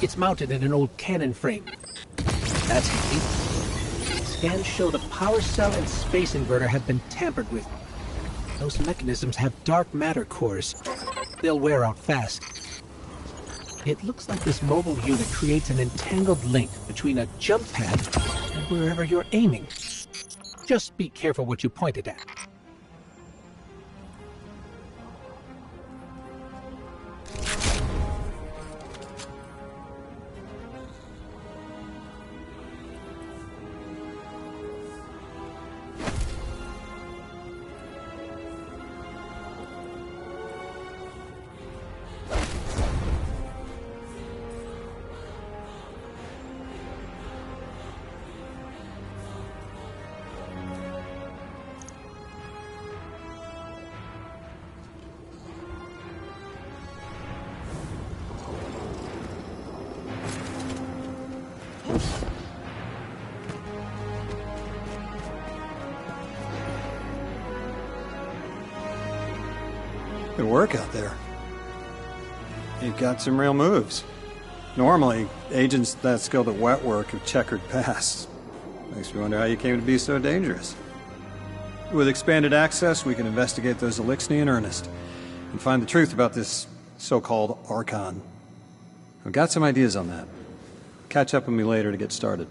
It's mounted in an old cannon frame. That's handy. Scans show the power cell and space inverter have been tampered with. Those mechanisms have dark matter cores. They'll wear out fast. It looks like this mobile unit creates an entangled link between a jump pad and wherever you're aiming. Just be careful what you point it at. Good work out there. You've got some real moves. Normally, agents that skilled at wet work have checkered pasts. Makes me wonder how you came to be so dangerous. With expanded access, we can investigate those Elixni in earnest and find the truth about this so-called Archon. I've got some ideas on that. Catch up with me later to get started.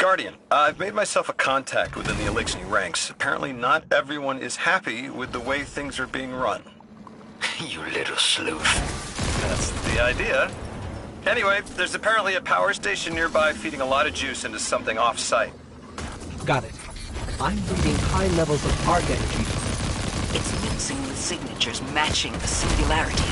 Guardian, I've made myself a contact within the Elixni ranks. Apparently not everyone is happy with the way things are being run. You little sleuth. That's the idea. Anyway, there's apparently a power station nearby feeding a lot of juice into something off-site. Got it. I'm reading high levels of arc energy. It's mixing with signatures matching the singularity.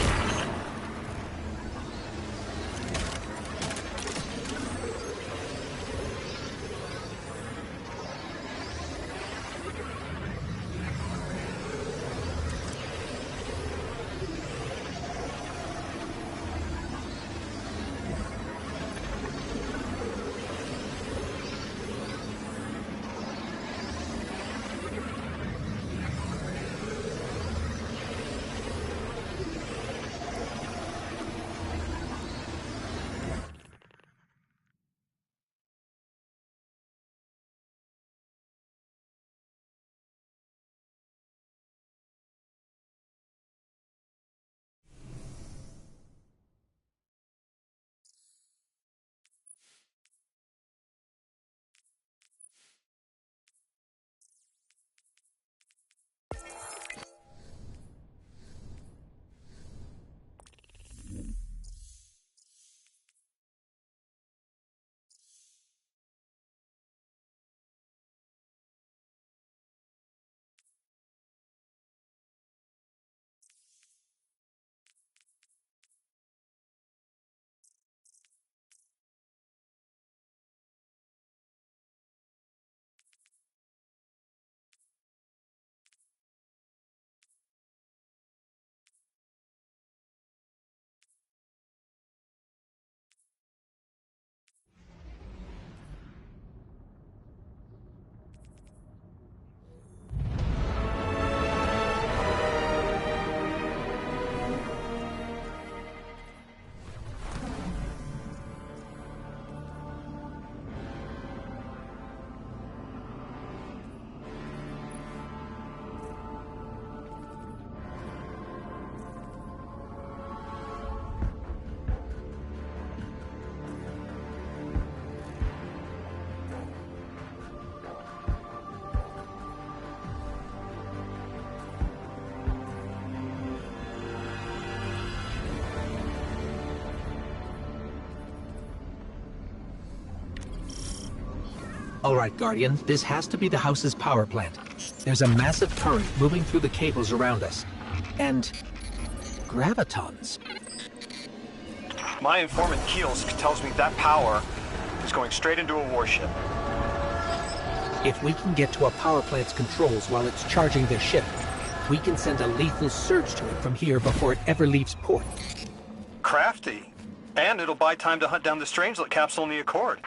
Alright, Guardian, this has to be the house's power plant. There's a massive current moving through the cables around us. And gravitons. My informant Keels tells me that power is going straight into a warship. If we can get to a power plant's controls while it's charging their ship, we can send a lethal surge to it from here before it ever leaves port. Crafty. And it'll buy time to hunt down the Strangelet capsule in the Accord.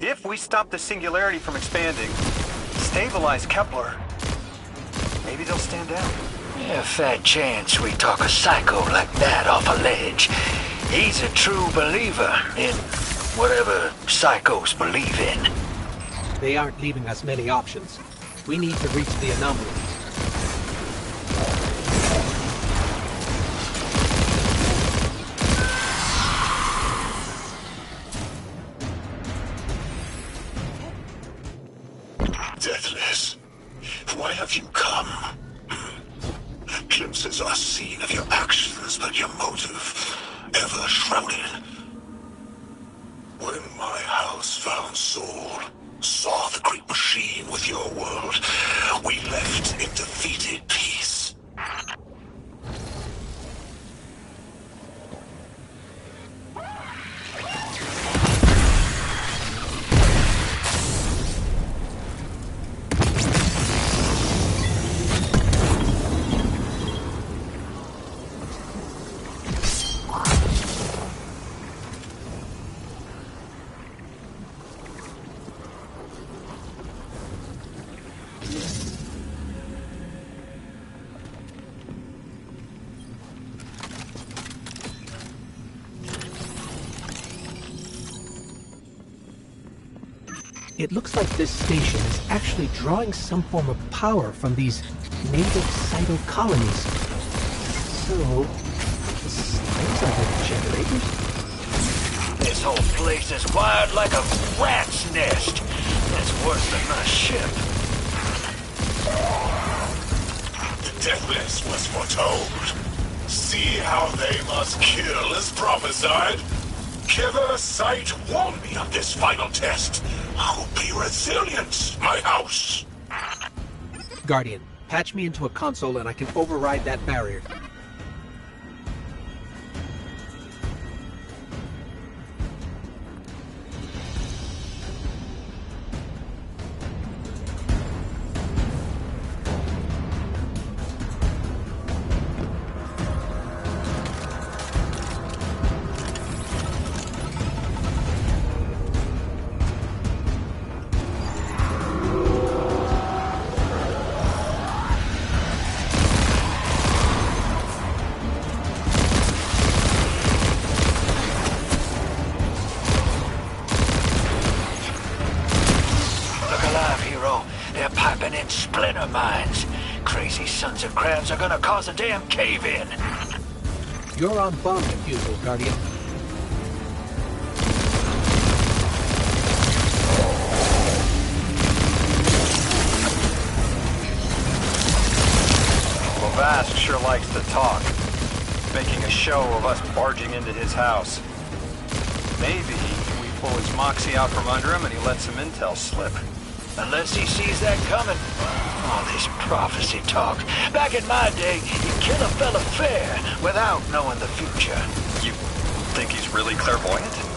If we stop the singularity from expanding, stabilize Kepler, maybe they'll stand down. Yeah, fat chance we talk a psycho like that off a ledge. He's a true believer in whatever psychos believe in. They aren't leaving us many options. We need to reach the anomaly. Deathless, why have you come? Glimpses are seen of your actions, but your motive ever shrouded. When my house found Soul, saw the great machine with your world, we left in defeated peace. It looks like this station is actually drawing some form of power from these native cyto colonies. So, the slimes are the generators? This whole place is wired like a rat's nest. It's worse than my ship. The deathless was foretold. See how they must kill as prophesied. Kiver Sight warned me of this final test. I'll be resilient, my house. Guardian, patch me into a console and I can override that barrier. Splinter mines. Crazy sons of crabs are gonna cause a damn cave-in. You're on bomb defusal, Guardian. Well, Vast sure likes to talk, making a show of us barging into his house. Maybe we pull his moxie out from under him and he lets some intel slip. Unless he sees that coming. All this prophecy talk. Back in my day, you'd kill a fella fair without knowing the future. You think he's really clairvoyant?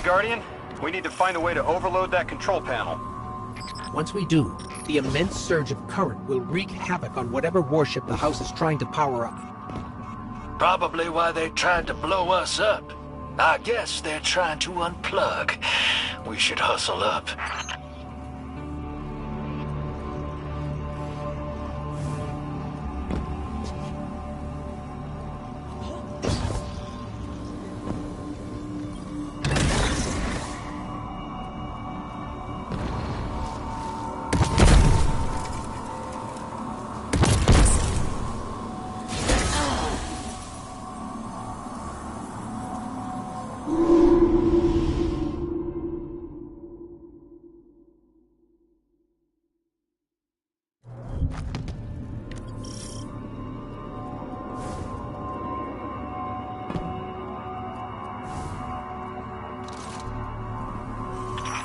Guardian, we need to find a way to overload that control panel. Once we do, the immense surge of current will wreak havoc on whatever warship the house is trying to power up. Probably why they tried to blow us up. I guess they're trying to unplug. We should hustle up.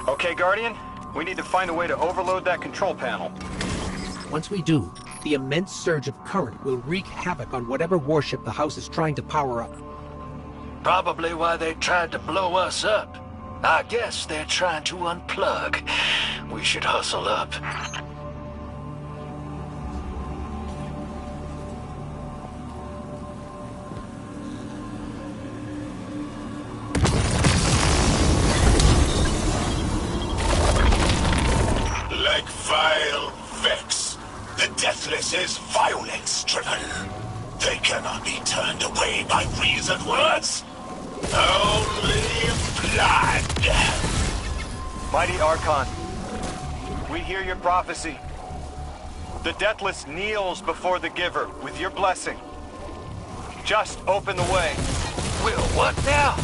Okay, Guardian, we need to find a way to overload that control panel. Once we do, the immense surge of current will wreak havoc on whatever warship the house is trying to power up. Probably why they tried to blow us up. I guess they're trying to unplug. We should hustle up. They cannot be turned away by reasoned words. Only blood. Mighty Archon, we hear your prophecy. The Deathless kneels before the Giver with your blessing. Just open the way. Will, what now?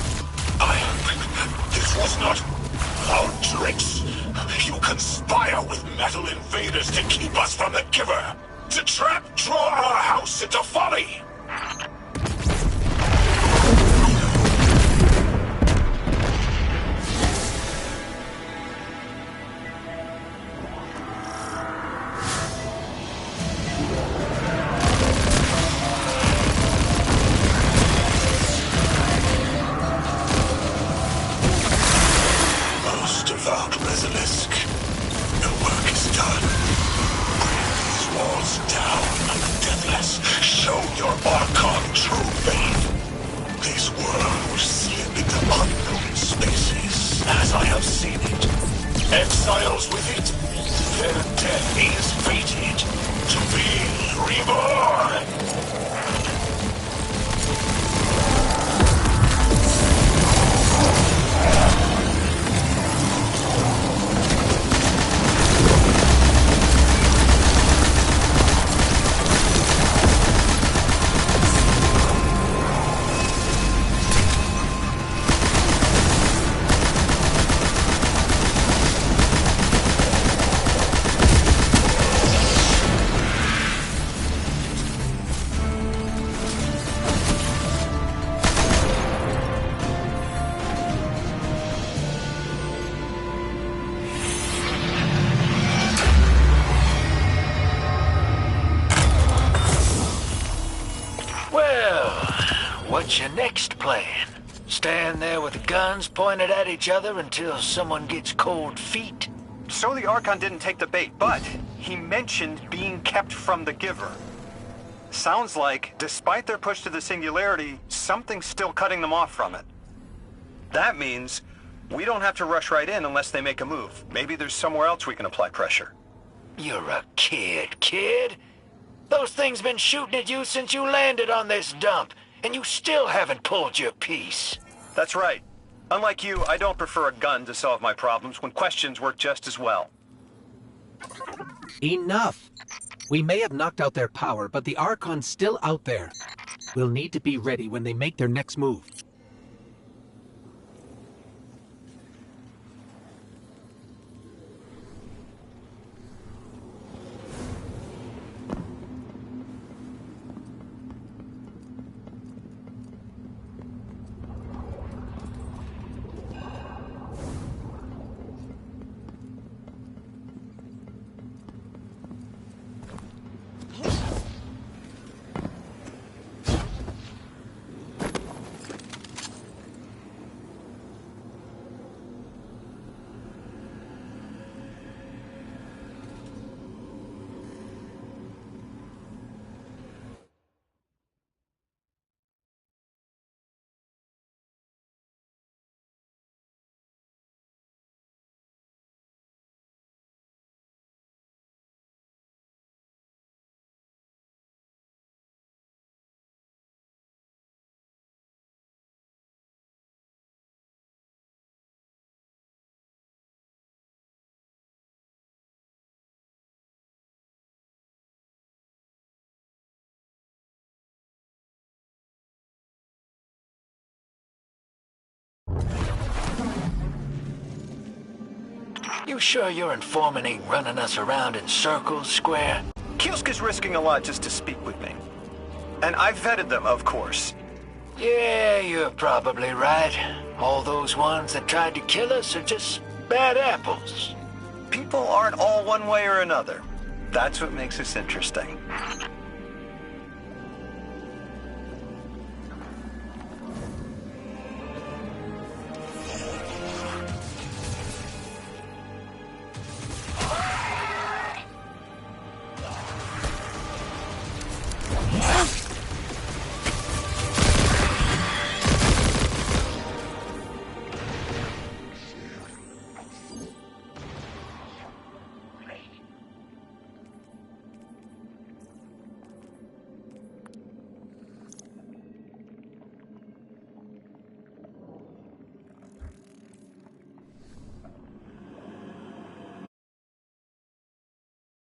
This was not our tricks. You conspire with metal invaders to keep us from the Giver. To draw our house into folly. What's your next plan? Stand there with guns pointed at each other until someone gets cold feet? So the Archon didn't take the bait, but he mentioned being kept from the Giver. Sounds like, despite their push to the Singularity, something's still cutting them off from it. That means we don't have to rush right in unless they make a move. Maybe there's somewhere else we can apply pressure. You're a kid. Those things been shooting at you since you landed on this dump, and you still haven't pulled your piece. That's right. Unlike you, I don't prefer a gun to solve my problems when questions work just as well. Enough! We may have knocked out their power, but the Archon's still out there. We'll need to be ready when they make their next move. You sure your informant ain't running us around in circles, Square? Kielska's risking a lot just to speak with me. And I've vetted them, of course. Yeah, you're probably right. All those ones that tried to kill us are just bad apples. People aren't all one way or another. That's what makes us interesting.